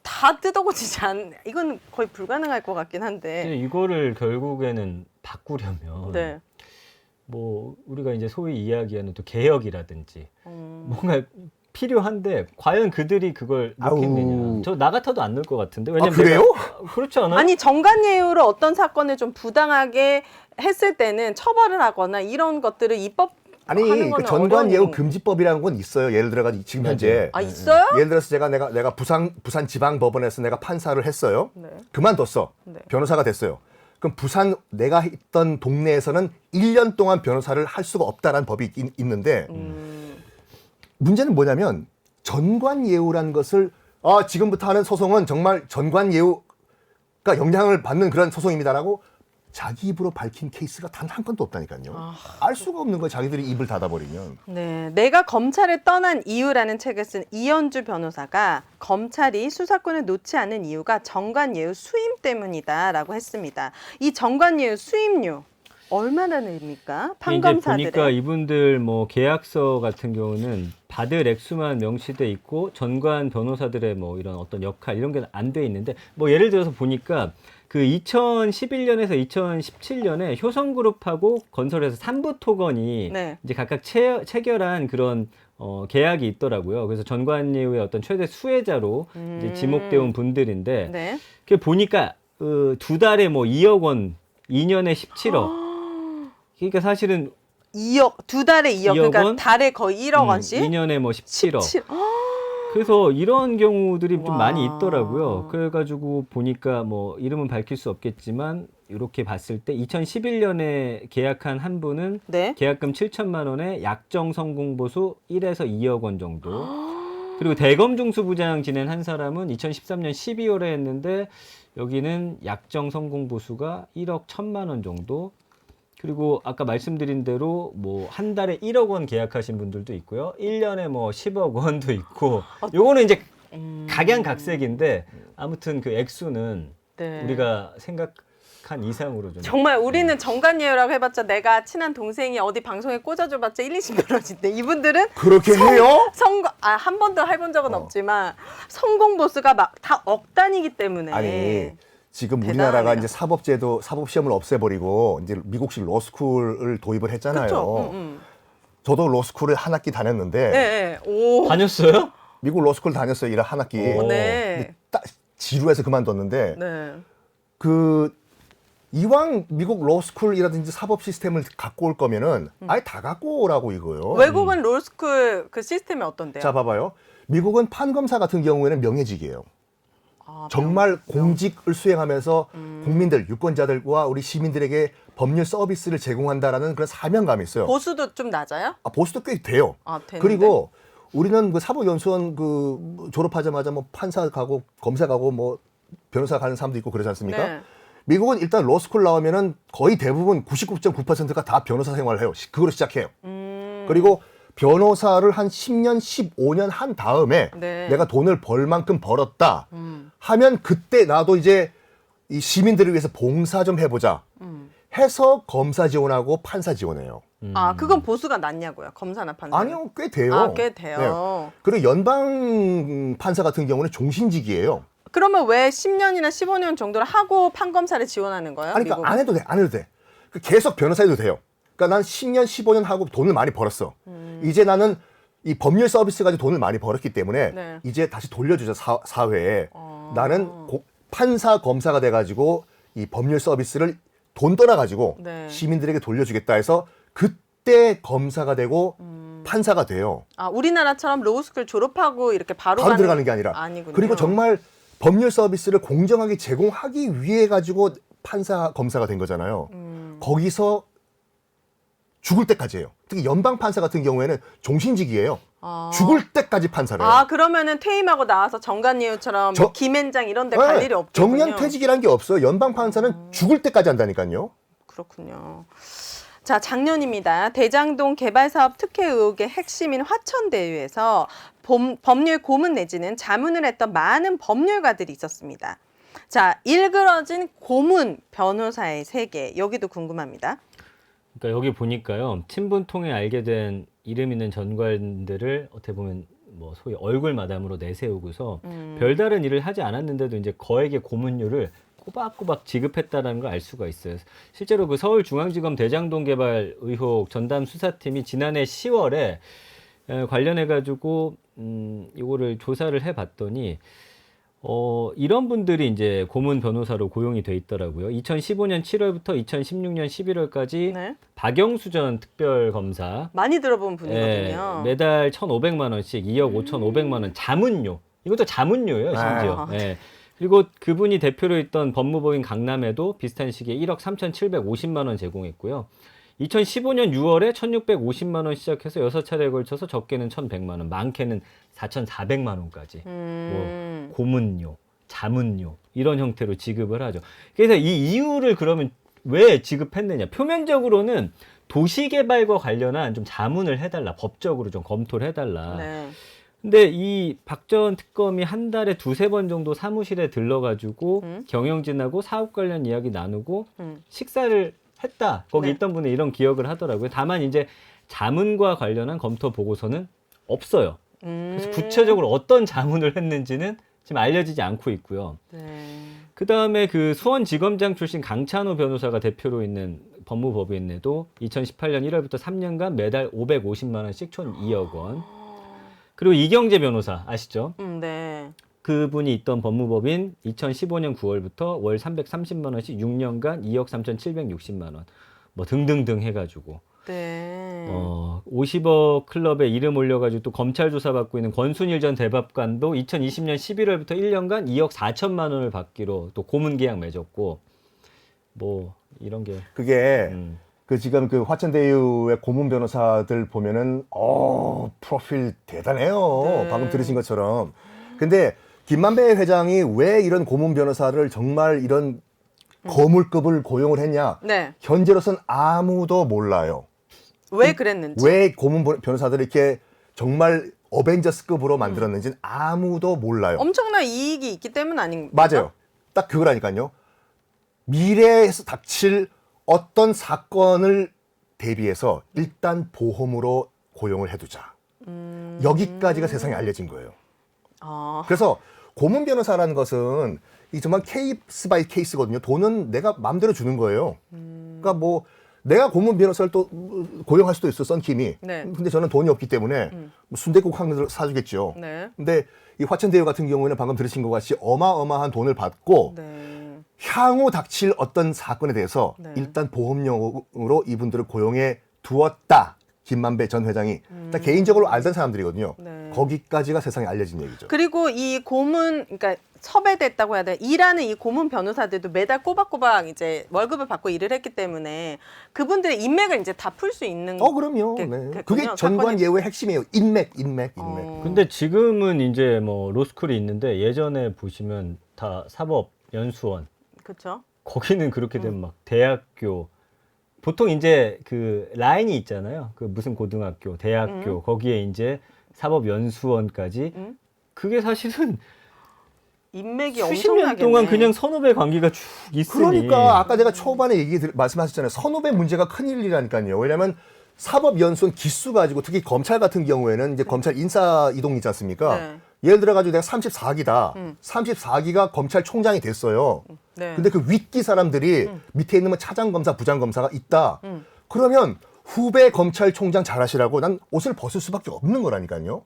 E: 다 뜯어고치지 이건 거의 불가능할 것 같긴 한데.
D: 근데 이거를 결국에는 바꾸려면
E: 네.
D: 뭐 우리가 이제 소위 이야기하는 또 개혁이라든지 뭔가 필요한데 과연 그들이 그걸 넣겠느냐. 저 나 같아도 안 넣을 것 같은데. 왜냐면
C: 그래요?
D: 그렇지 않아요?
E: 아니 정관예우로 어떤 사건을 좀 부당하게 했을 때는 처벌을 하거나 이런 것들을 입법
C: 아니
E: 하는
C: 그
E: 거는
C: 전관
E: 어려운
C: 예우
E: 일인
C: 금지법이라는 건 있어요. 예를 들어 가지고 지금 현재
E: 있어요?
C: 예를 들어서 내가 부산 지방 법원에서 내가 판사를 했어요.
E: 네.
C: 그만뒀어.
E: 네.
C: 변호사가 됐어요. 그럼 부산 내가 있던 동네에서는 1년 동안 변호사를 할 수가 없다라는 법이 있는데 문제는 뭐냐면 전관 예우라는 것을 지금부터 하는 소송은 정말 전관예우가 영향을 받는 그런 소송입니다라고 자기 입으로 밝힌 케이스가 단 한 건도 없다니까요. 알 수가 없는 거예요. 자기들이 입을 닫아버리면.
E: 네, 내가 검찰을 떠난 이유라는 책을 쓴 이현주 변호사가 검찰이 수사권을 놓지 않는 이유가 정관예우 수임 때문이다라고 했습니다. 이 정관예우 수임료 얼마나 냅니까?
D: 이제
E: 판검사들의.
D: 보니까 이분들 뭐 계약서 같은 경우는 받을 액수만 명시돼 있고 전관 변호사들의 뭐 이런 어떤 역할 이런 게 안 돼 있는데 뭐 예를 들어서 보니까 그 2011년에서 2017년에 효성그룹하고 건설회사 삼부토건이
E: 네.
D: 이제 각각 체결한 그런 계약이 있더라고요. 그래서 전관예우의 어떤 최대 수혜자로 이제 지목되어 온 분들인데
E: 네.
D: 그 보니까 두 달에 뭐 2억 원, 2년에 17억. 그러니까 사실은
E: 2억, 두 달에 2억,
D: 2억
E: 그러니까
D: 원?
E: 달에 거의 1억 원씩?
D: 2년에 뭐 17억.
E: 17.
D: 그래서 이런 경우들이 좀
E: 와.
D: 많이 있더라고요. 그래가지고 보니까 뭐 이름은 밝힐 수 없겠지만 이렇게 봤을 때 2011년에 계약한 한 분은
E: 네.
D: 계약금 7천만 원에 약정 성공보수 1에서 2억 원 정도. 그리고 대검중수부장 지낸 한 사람은 2013년 12월에 했는데 여기는 약정 성공보수가 1억 1천만 원 정도. 그리고 아까 말씀드린 대로 뭐 한 달에 1억 원 계약하신 분들도 있고요. 1년에 뭐 10억 원도 있고. 요거는 이제 각양각색인데 아무튼 그 액수는
E: 네.
D: 우리가 생각한 이상으로 좀
E: 정말 우리는 정관예우라고 해봤자 내가 친한 동생이 어디 방송에 꽂아줘봤자 1, 20만 원인데 이분들은
C: 그렇게 해요?
E: 한 번도 해본 적은 없지만 성공보수가 막 다 억 단위이기 때문에
C: 아니 지금
E: 대단하네요.
C: 우리나라가 이제 사법 시험을 없애버리고 이제 미국식 로스쿨을 도입을 했잖아요.
E: 그렇죠.
C: 저도 로스쿨을 한 학기 다녔는데
E: 네. 오.
D: 다녔어요?
C: 미국 로스쿨 다녔어요. 일한 학기.
D: 오,
E: 네.
C: 딱 지루해서 그만뒀는데
E: 네.
C: 그 이왕 미국 로스쿨이라든지 사법 시스템을 갖고 올 거면은 아예 다 갖고 오라고 이거요.
E: 외국은 로스쿨 그 시스템이 어떤데요?
C: 자 봐봐요. 미국은 판검사 같은 경우에는 명예직이에요. 정말 공직을 수행하면서 국민들, 유권자들과 우리 시민들에게 법률 서비스를 제공한다라는 그런 사명감이 있어요.
E: 보수도 좀 낮아요?
C: 보수도 꽤 돼요.
E: 되는데?
C: 그리고 우리는 그 사법연수원 그 졸업하자마자 뭐 판사 가고 검사 가고 뭐 변호사 가는 사람도 있고 그러지 않습니까?
E: 네.
C: 미국은 일단 로스쿨 나오면은 거의 대부분 99.9%가 다 변호사 생활을 해요. 그걸로 시작해요. 그리고 변호사를 한 10년, 15년 한 다음에
E: 네.
C: 내가 돈을 벌 만큼 벌었다 하면 그때 나도 이제 이 시민들을 위해서 봉사 좀 해보자 해서 검사 지원하고 판사 지원해요.
E: 그건 보수가 낮냐고요? 검사나 판사?
C: 아니요, 꽤 돼요.
E: 꽤 돼요.
C: 네. 그리고 연방 판사 같은 경우는 종신직이에요.
E: 그러면 왜 10년이나 15년 정도를 하고 판검사를 지원하는 거예요?
C: 아니, 그러니까
E: 미국은?
C: 안 해도 돼, 안 해도 돼. 계속 변호사 해도 돼요. 그러니까 난 10년, 15년 하고 돈을 많이 벌었어. 이제 나는 이 법률 서비스 가지고 돈을 많이 벌었기 때문에
E: 네.
C: 이제 다시 돌려주자 사회에. 나는 판사, 검사가 돼가지고 이 법률 서비스를 돈 떠나가지고
E: 네.
C: 시민들에게 돌려주겠다 해서 그때 검사가 되고 판사가 돼요.
E: 우리나라처럼 로스쿨 졸업하고 이렇게 바로
C: 바로 들어가는 게 아니라.
E: 아니군요.
C: 그리고 정말 법률 서비스를 공정하게 제공하기 위해 가지고 판사, 검사가 된 거잖아요. 거기서 죽을 때까지예요. 특히 연방 판사 같은 경우에는 종신직이에요. 죽을 때까지 판사를 해요.
E: 그러면은 퇴임하고 나와서 정관예우처럼
C: 저-
E: 김앤장 이런 데 갈
C: 네,
E: 일이 없겠군요.
C: 정년퇴직이라는 게 없어요. 연방 판사는 죽을 때까지 한다니까요.
E: 그렇군요. 자, 작년입니다. 대장동 개발사업 특혜 의혹의 핵심인 화천대유에서 법률 고문 내지는 자문을 했던 많은 법률가들이 있었습니다. 자, 일그러진 고문 변호사의 세계, 여기도 궁금합니다.
D: 그러니까 여기 보니까요. 친분 통해 알게 된 이름 있는 전관들을 어떻게 보면 뭐 소위 얼굴 마담으로 내세우고서 별다른 일을 하지 않았는데도 이제 거액의 고문료를 꼬박꼬박 지급했다라는 걸 알 수가 있어요. 실제로 그 서울중앙지검 대장동 개발 의혹 전담 수사팀이 지난해 10월에 관련해 가지고 이거를 조사를 해봤더니 이런 분들이 이제 고문 변호사로 고용이 돼 있더라고요. 2015년 7월부터 2016년 11월까지
E: 네.
D: 박영수 전 특별검사
E: 많이 들어본 분이거든요.
D: 매달 1,500만 원씩 2억 5,500만 원 자문료. 이것도 자문료예요, 심지어. 예. 그리고 그분이 대표로 있던 법무법인 강남에도 비슷한 시기에 1억 3,750만 원 제공했고요. 2015년 6월에 1,650만 원 시작해서 6차례에 걸쳐서 적게는 1,100만 원, 많게는 4,400만 원까지 뭐 고문료, 자문료 이런 형태로 지급을 하죠. 그래서 이 이유를 그러면 왜 지급했느냐? 표면적으로는 도시개발과 관련한 좀 자문을 해달라, 법적으로 좀 검토를 해달라.
E: 네.
D: 근데 이 박 전 특검이 한 달에 2-3번 정도 사무실에 들러가지고 경영진하고 사업 관련 이야기 나누고 식사를 했다. 거기
E: 네.
D: 있던 분이 이런 기억을 하더라고요. 다만 이제 자문과 관련한 검토 보고서는 없어요. 그래서 구체적으로 어떤 자문을 했는지는 지금 알려지지 않고 있고요.
E: 네.
D: 그 다음에 그 수원지검장 출신 강찬호 변호사가 대표로 있는 법무법인에도 2018년 1월부터 3년간 매달 550만 원씩 총 2억 원. 그리고 이경재 변호사 아시죠?
E: 네.
D: 그분이 있던 법무법인 2015년 9월부터 월 330만 원씩 6년간 2억 3,760만 원. 뭐 등등등 해가지고.
E: 네.
D: 50억 클럽에 이름 올려가지고 또 검찰 조사받고 있는 권순일 전 대법관도 2020년 11월부터 1년간 2억 4천만 원을 받기로 또 고문 계약 맺었고 뭐 이런 게
C: 그게 그 지금 그 화천대유의 고문 변호사들 보면은 프로필 대단해요.
E: 네.
C: 방금 들으신 것처럼. 근데 김만배 회장이 왜 이런 고문 변호사를 정말 이런 거물급을 고용을 했냐?
E: 네.
C: 현재로선 아무도 몰라요.
E: 왜 그랬는지.
C: 왜 고문 변호사들을 이렇게 정말 어벤져스급으로 만들었는지는 아무도 몰라요.
E: 엄청난 이익이 있기 때문 아닌가요?
C: 맞아요. 딱 그거라니까요. 미래에서 닥칠 어떤 사건을 대비해서 일단 보험으로 고용을 해두자. 여기까지가 세상에 알려진 거예요.
E: 아.
C: 그래서 고문 변호사라는 것은 이 정말 케이스 바이 케이스거든요. 돈은 내가 마음대로 주는 거예요. 그러니까 뭐 내가 고문 변호사를 또 고용할 수도 있어, 썬킴이.
E: 네.
C: 근데 저는 돈이 없기 때문에 뭐 순댓국 한 그릇 사주겠죠.
E: 네.
C: 근데 이 화천대유 같은 경우에는 방금 들으신 것 같이 어마어마한 돈을 받고
E: 네.
C: 향후 닥칠 어떤 사건에 대해서
E: 네.
C: 일단 보험용으로 이분들을 고용해 두었다. 김만배 전 회장이 딱 개인적으로 알던 사람들이거든요.
E: 네.
C: 거기까지가 세상에 알려진 얘기죠.
E: 그리고 이 고문, 그러니까 섭외됐다고 해야 돼. 일하는 이 고문 변호사들도 매달 꼬박꼬박 이제 월급을 받고 일을 했기 때문에 그분들의 인맥을 이제 다 풀 수 있는.
C: 그럼요.
E: 게-
C: 네.
E: 됐군요.
C: 그게 전관
E: 사건이-
C: 예우의 핵심이에요. 인맥.
D: 근데 지금은 이제 뭐 로스쿨이 있는데 예전에 보시면 다 사법연수원
E: 그렇죠.
D: 거기는 그렇게 되면 막 대학교 보통 이제 그 라인이 있잖아요. 그 무슨 고등학교, 대학교 거기에 이제 사법연수원까지 그게 사실은
E: 인맥이
D: 수십 년
E: 엄청나겠네.
D: 동안 그냥 선후배 관계가 쭉 있으니
C: 그러니까 아까 내가 초반에 말씀하셨잖아요. 선후배 문제가 큰일이라니까요. 왜냐하면 사법연수원 기수 가지고 특히 검찰 같은 경우에는 이제 검찰 인사 이동이 있지 않습니까?
E: 네.
C: 예를 들어가지고 내가 34기다. 34기가 검찰총장이 됐어요.
E: 네.
C: 근데 그 윗기 사람들이 밑에 있는 뭐 차장검사, 부장검사가 있다. 그러면 후배 검찰총장 잘하시라고 난 옷을 벗을 수밖에 없는 거라니까요.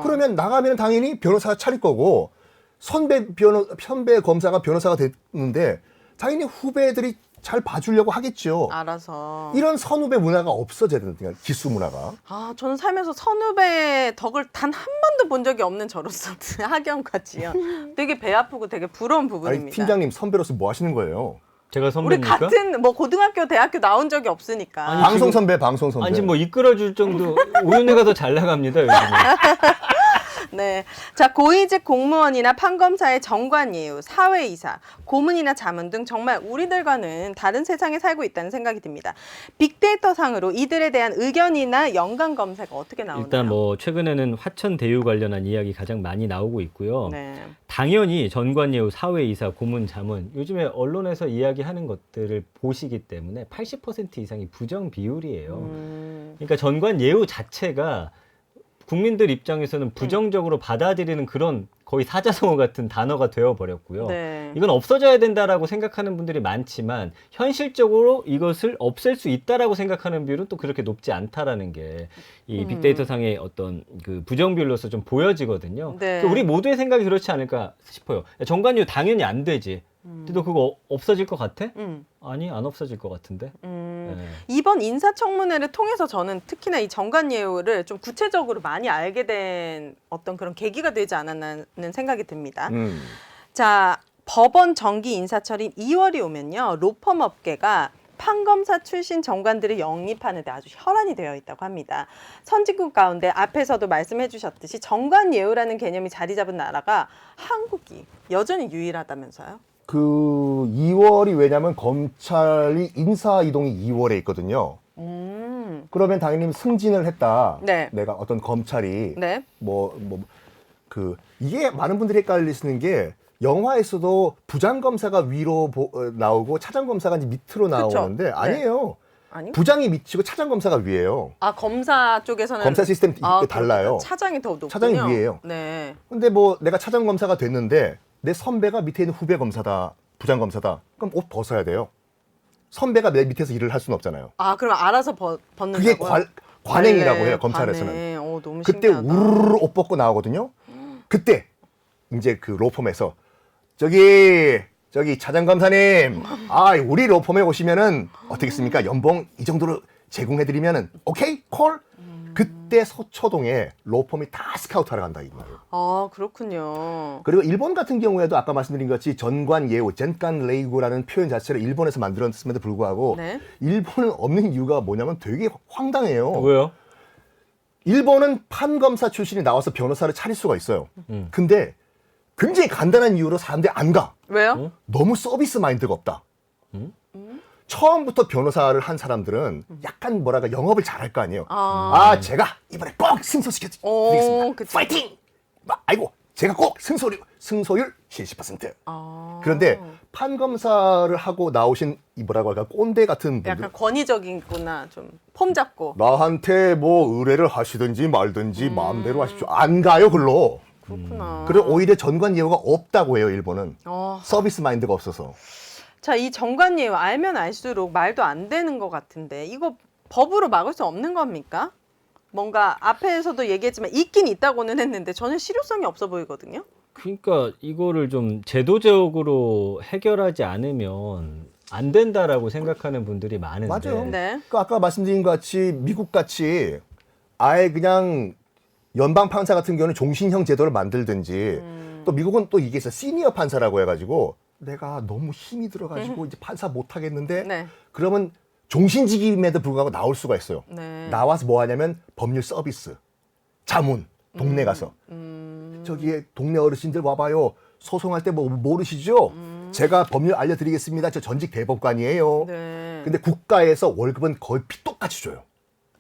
C: 그러면 나가면 당연히 변호사가 차릴 거고 선배 검사가 변호사가 됐는데 당연히 후배들이 잘 봐주려고 하겠죠.
E: 알아서.
C: 이런 선후배 문화가 없어져야 된다니까, 기수 문화가.
E: 저는 살면서 선후배 덕을 단 한 번도 본 적이 없는 저로서 학연과지요. 되게 배 아프고 되게 부러운 부분입니다.
C: 아니, 팀장님 선배로서 뭐 하시는 거예요?
D: 제가
E: 우리
D: 선배입니까?
E: 같은 뭐 고등학교, 대학교 나온 적이 없으니까.
D: 아니,
C: 방송
D: 지금-
C: 선배, 방송 선배.
D: 아니 지금 뭐 이끌어줄 정도 오윤회가 더 잘 나갑니다 요즘에.
E: 네. 자, 고위직 공무원이나 판검사의 정관예우, 사회이사, 고문이나 자문 등 정말 우리들과는 다른 세상에 살고 있다는 생각이 듭니다. 빅데이터 상으로 이들에 대한 의견이나 연관 검색 어떻게 나오나요?
D: 일단 뭐 최근에는 화천대유 관련한 이야기 가장 많이 나오고 있고요.
E: 네.
D: 당연히 전관예우, 사회이사, 고문, 자문 요즘에 언론에서 이야기하는 것들을 보시기 때문에 80% 이상이 부정 비율이에요. 그러니까 전관예우 자체가 국민들 입장에서는 부정적으로 받아들이는 그런 거의 사자성어 같은 단어가 되어버렸고요.
E: 네.
D: 이건 없어져야 된다라고 생각하는 분들이 많지만 현실적으로 이것을 없앨 수 있다라고 생각하는 비율은 또 그렇게 높지 않다라는 게 이 빅데이터 상의 어떤 그 부정 비율로서 좀 보여지거든요.
E: 네.
D: 우리 모두의 생각이 그렇지 않을까 싶어요. 정관예우 당연히 안 되지. 근데 너 그거 없어질 것 같아? 아니 안 없어질 것 같은데. 네.
E: 이번 인사청문회를 통해서 저는 특히나 이 정관예우를 좀 구체적으로 많이 알게 된 어떤 그런 계기가 되지 않았나는 생각이 듭니다. 자, 법원 정기 인사철인 2월이 오면요. 로펌 업계가 판검사 출신 정관들을 영입하는 데 아주 혈안이 되어 있다고 합니다. 선진국 가운데 앞에서도 말씀해 주셨듯이 정관예우라는 개념이 자리 잡은 나라가 한국이 여전히 유일하다면서요?
C: 그 2월이 왜냐면 검찰이 인사 이동이 2월에 있거든요. 그러면 당연히 승진을 했다.
E: 네.
C: 내가 어떤 검찰이
E: 네.
C: 이게 많은 분들이 헷갈리시는 게 영화에서도 부장검사가 위로 나오고 차장검사가 이제 밑으로 나오는데
E: 그쵸?
C: 아니에요.
E: 아니?
C: 부장이 밑이고 차장검사가 위에요.
E: 아, 검사 쪽에서는
C: 검사 시스템이 달라요.
E: 차장이 더 높군요.
C: 차장이 위에요.
E: 네.
C: 근데 뭐 내가 차장검사가 됐는데 내 선배가 밑에 있는 후배 검사다, 부장검사다. 그럼 옷 벗어야 돼요. 선배가 내 밑에서 일을 할 수는 없잖아요.
E: 아, 그럼 알아서 벗는다고요?
C: 그게 관행이라고
E: 관례,
C: 해요, 검찰에서는.
E: 관례. 너무
C: 그때
E: 신기하다.
C: 우르르 옷 벗고 나오거든요. 그때 이제 그 로펌에서 저기 차장검사님, 우리 로펌에 오시면은 어떻겠습니까? 연봉 이 정도로 제공해드리면은 오케이 콜. 그때 서초동에 로펌이 다 스카우트하러 간다 이 말이에요.
E: 아, 그렇군요.
C: 그리고 일본 같은 경우에도 아까 말씀드린 것 같이 전관예우, 젠간레이구라는 표현 자체를 일본에서 만들었음에도 불구하고
E: 네.
C: 일본은 없는 이유가 뭐냐면 되게 황당해요.
D: 왜요?
C: 일본은 판검사 출신이 나와서 변호사를 차릴 수가 있어요. 근데 굉장히 간단한 이유로 사람들이 안 가.
E: 왜요?
C: 너무 서비스 마인드가 없다. 처음부터 변호사를 한 사람들은 약간 뭐랄까 영업을 잘할 거 아니에요. 제가 이번에 꼭 승소시켜드리겠습니다.
E: 그치.
C: 파이팅! 아이고 제가 꼭 승소율 70%. 그런데 판검사를 하고 나오신 이 뭐라고 할까 꼰대 같은 분들
E: 약간 권위적이구나. 좀 폼 잡고.
C: 나한테 뭐 의뢰를 하시든지 말든지 마음대로 하십시오. 안 가요 글로.
E: 그렇구나.
C: 그리고 오히려 전관예우가 없다고 해요 일본은. 서비스 마인드가 없어서.
E: 자, 이 정관예우 알면 알수록 말도 안 되는 것 같은데 이거 법으로 막을 수 없는 겁니까? 뭔가 앞에서도 얘기했지만 있긴 있다고는 했는데 전혀 실효성이 없어 보이거든요.
D: 그러니까 이거를 좀 제도적으로 해결하지 않으면 안 된다라고 생각하는 분들이 많은데.
C: 맞아요.
E: 네.
C: 그 아까 말씀드린 것 같이 미국 같이 아예 그냥 연방 판사 같은 경우는 종신형 제도를 만들든지 또 미국은 또 이게 있어 시니어 판사라고 해가지고 내가 너무 힘이 들어가지고 이제 판사 못 하겠는데
E: 네.
C: 그러면 종신직임에도 불구하고 나올 수가 있어요.
E: 네.
C: 나와서 뭐 하냐면 법률 서비스, 자문, 동네 가서 저기 동네 어르신들 와봐요. 소송할 때 뭐 모르시죠? 제가 법률 알려드리겠습니다. 저 전직 대법관이에요.
E: 네.
C: 근데 국가에서 월급은 거의 똑같이 줘요.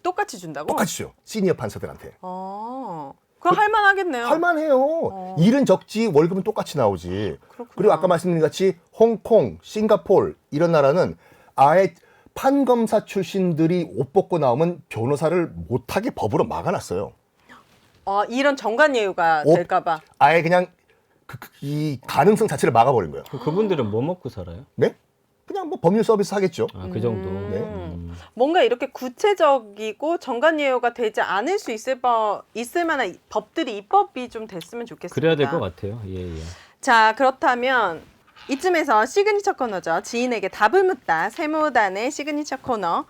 E: 똑같이 준다고?
C: 똑같이 줘요. 시니어 판사들한테.
E: 그거 할만하겠네요.
C: 할만해요. 일은 적지 월급은 똑같이 나오지.
E: 그렇구나.
C: 그리고 아까 말씀드린 같이 홍콩, 싱가포르 이런 나라는 아예 판검사 출신들이 옷 벗고 나오면 변호사를 못하게 법으로 막아놨어요.
E: 이런 정관예우가
C: 오.
E: 될까봐.
C: 아예 그냥 이 가능성 자체를 막아버린 거예요.
D: 그분들은 뭐 먹고 살아요?
C: 네? 그냥 뭐 법률 서비스 하겠죠.
D: 그 정도.
C: 네.
E: 뭔가 이렇게 구체적이고 정관예우가 되지 않을 수 있을 만한 법들이 입법이 좀 됐으면 좋겠습니다.
D: 그래야 될 것 같아요. 예.
E: 자, 그렇다면 이쯤에서 시그니처 코너죠. 지인에게 답을 묻다 세무단의 시그니처 코너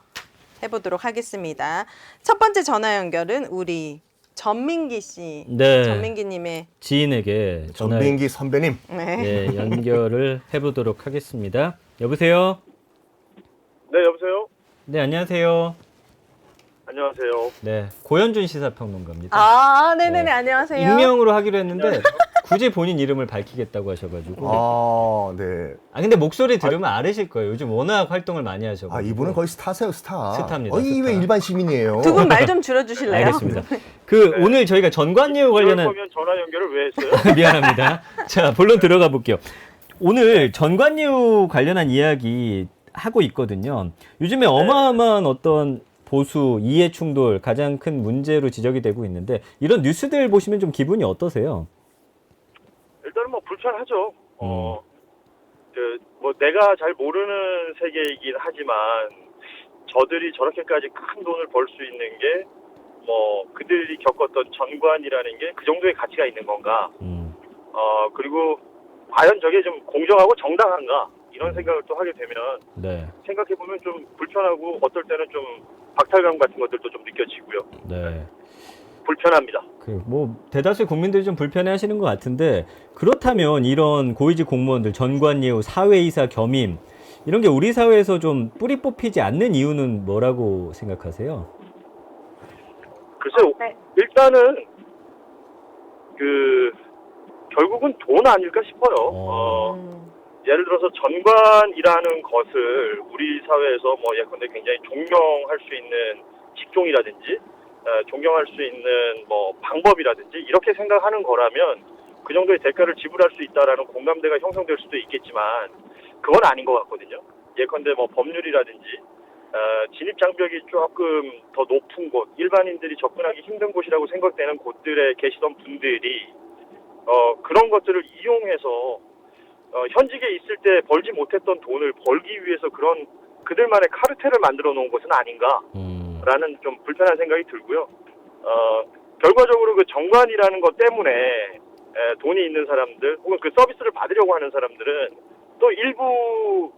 E: 해보도록 하겠습니다. 첫 번째 전화 연결은 우리 전민기 씨,
D: 네.
E: 전민기님의
D: 지인에게 전화
C: 전민기 선배님.
E: 네.
D: 연결을 해보도록 하겠습니다. 여보세요?
F: 네, 여보세요?
D: 네, 안녕하세요.
F: 안녕하세요.
D: 네, 고현준 시사평론가입니다.
E: 네네네,
D: 네.
E: 안녕하세요.
D: 익명으로 하기로 했는데 굳이 본인 이름을 밝히겠다고 하셔가지고.
C: 네.
D: 근데 목소리 들으면 알으실 거예요. 요즘 워낙 활동을 많이 하셔가지고.
C: 이분은 거의 스타세요, 스타.
D: 스타입니다,
C: 이게 왜
D: 스타.
C: 일반 시민이에요?
E: 두 분 말 좀 줄여주실래요?
D: 알겠습니다.
F: 네.
D: 오늘 저희가 전관예우
F: 그럴
D: 관련한
F: 거면 전화 연결을 왜 했어요?
D: 미안합니다. 자, 본론 들어가 볼게요. 오늘 전관예우 관련한 이야기 하고 있거든요. 요즘에 어마어마한 어떤 보수 이해 충돌 가장 큰 문제로 지적이 되고 있는데 이런 뉴스들 보시면 좀 기분이 어떠세요?
F: 일단은 뭐 불편하죠. 뭐 내가 잘 모르는 세계이긴 하지만 저들이 저렇게까지 큰 돈을 벌 수 있는 게 뭐 그들이 겪었던 전관이라는 게 그 정도의 가치가 있는 건가? 그리고 과연 저게 좀 공정하고 정당한가? 이런 생각을 또 하게 되면
D: 네.
F: 생각해보면 좀 불편하고 어떨 때는 좀 박탈감 같은 것들도 좀 느껴지고요.
D: 네.
F: 불편합니다.
D: 대다수의 국민들이 좀 불편해 하시는 것 같은데 그렇다면 이런 고위직 공무원들 전관예우, 사회이사 겸임 이런 게 우리 사회에서 좀 뿌리 뽑히지 않는 이유는 뭐라고 생각하세요?
F: 글쎄요,
E: 네.
F: 일단은 결국은 돈 아닐까 싶어요. 예를 들어서 전관이라는 것을 우리 사회에서 뭐 예컨대 굉장히 존경할 수 있는 직종이라든지 존경할 수 있는 뭐 방법이라든지 이렇게 생각하는 거라면 그 정도의 대가를 지불할 수 있다라는 공감대가 형성될 수도 있겠지만 그건 아닌 것 같거든요. 예컨대 뭐 법률이라든지 진입 장벽이 조금 더 높은 곳, 일반인들이 접근하기 힘든 곳이라고 생각되는 곳들에 계시던 분들이 그런 것들을 이용해서 현직에 있을 때 벌지 못했던 돈을 벌기 위해서 그런 그들만의 카르텔을 만들어 놓은 것은 아닌가라는 좀 불편한 생각이 들고요. 결과적으로 그 정관이라는 것 때문에 돈이 있는 사람들 혹은 그 서비스를 받으려고 하는 사람들은 또 일부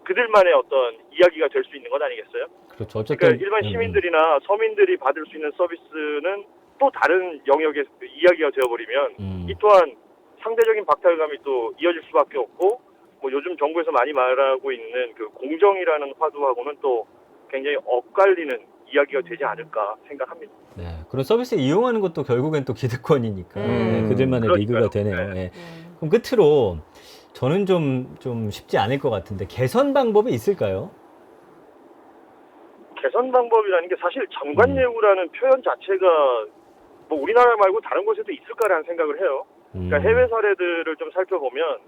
F: 그들만의 어떤 이야기가 될 수 있는 것 아니겠어요?
D: 그렇죠. 어쨌든
F: 그러니까 일반 시민들이나 서민들이 받을 수 있는 서비스는 또 다른 영역의 이야기가 되어버리면 이 또한 상대적인 박탈감이 또 이어질 수밖에 없고 뭐 요즘 정부에서 많이 말하고 있는 그 공정이라는 화두하고는 또 굉장히 엇갈리는 이야기가 되지 않을까 생각합니다.
D: 네, 그런 서비스 이용하는 것도 결국엔 또 기득권이니까 네, 그들만의 리그가 되네요. 네. 그럼 끝으로 저는 좀 쉽지 않을 것 같은데 개선 방법이 있을까요?
F: 개선 방법이라는 게 사실 전관예우라는 표현 자체가 뭐 우리나라 말고 다른 곳에도 있을까라는 생각을 해요. 그러니까 해외 사례들을 좀 살펴보면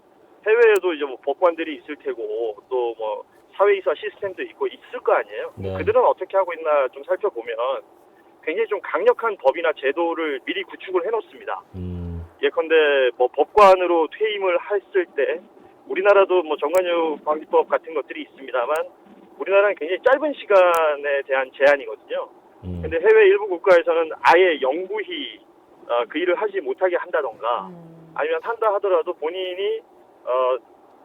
F: 해외에도 이제 뭐 법관들이 있을 테고 또 뭐 사회이사 시스템도 있고 있을 거 아니에요.
D: 네.
F: 그들은 어떻게 하고 있나 좀 살펴보면 굉장히 좀 강력한 법이나 제도를 미리 구축을 해놓습니다. 예컨대 뭐 법관으로 퇴임을 했을 때 우리나라도 뭐 정관예우 방지법 같은 것들이 있습니다만 우리나라는 굉장히 짧은 시간에 대한 제한이거든요. 근데 해외 일부 국가에서는 아예 영구히 그 일을 하지 못하게 한다던가 아니면 한다 하더라도 본인이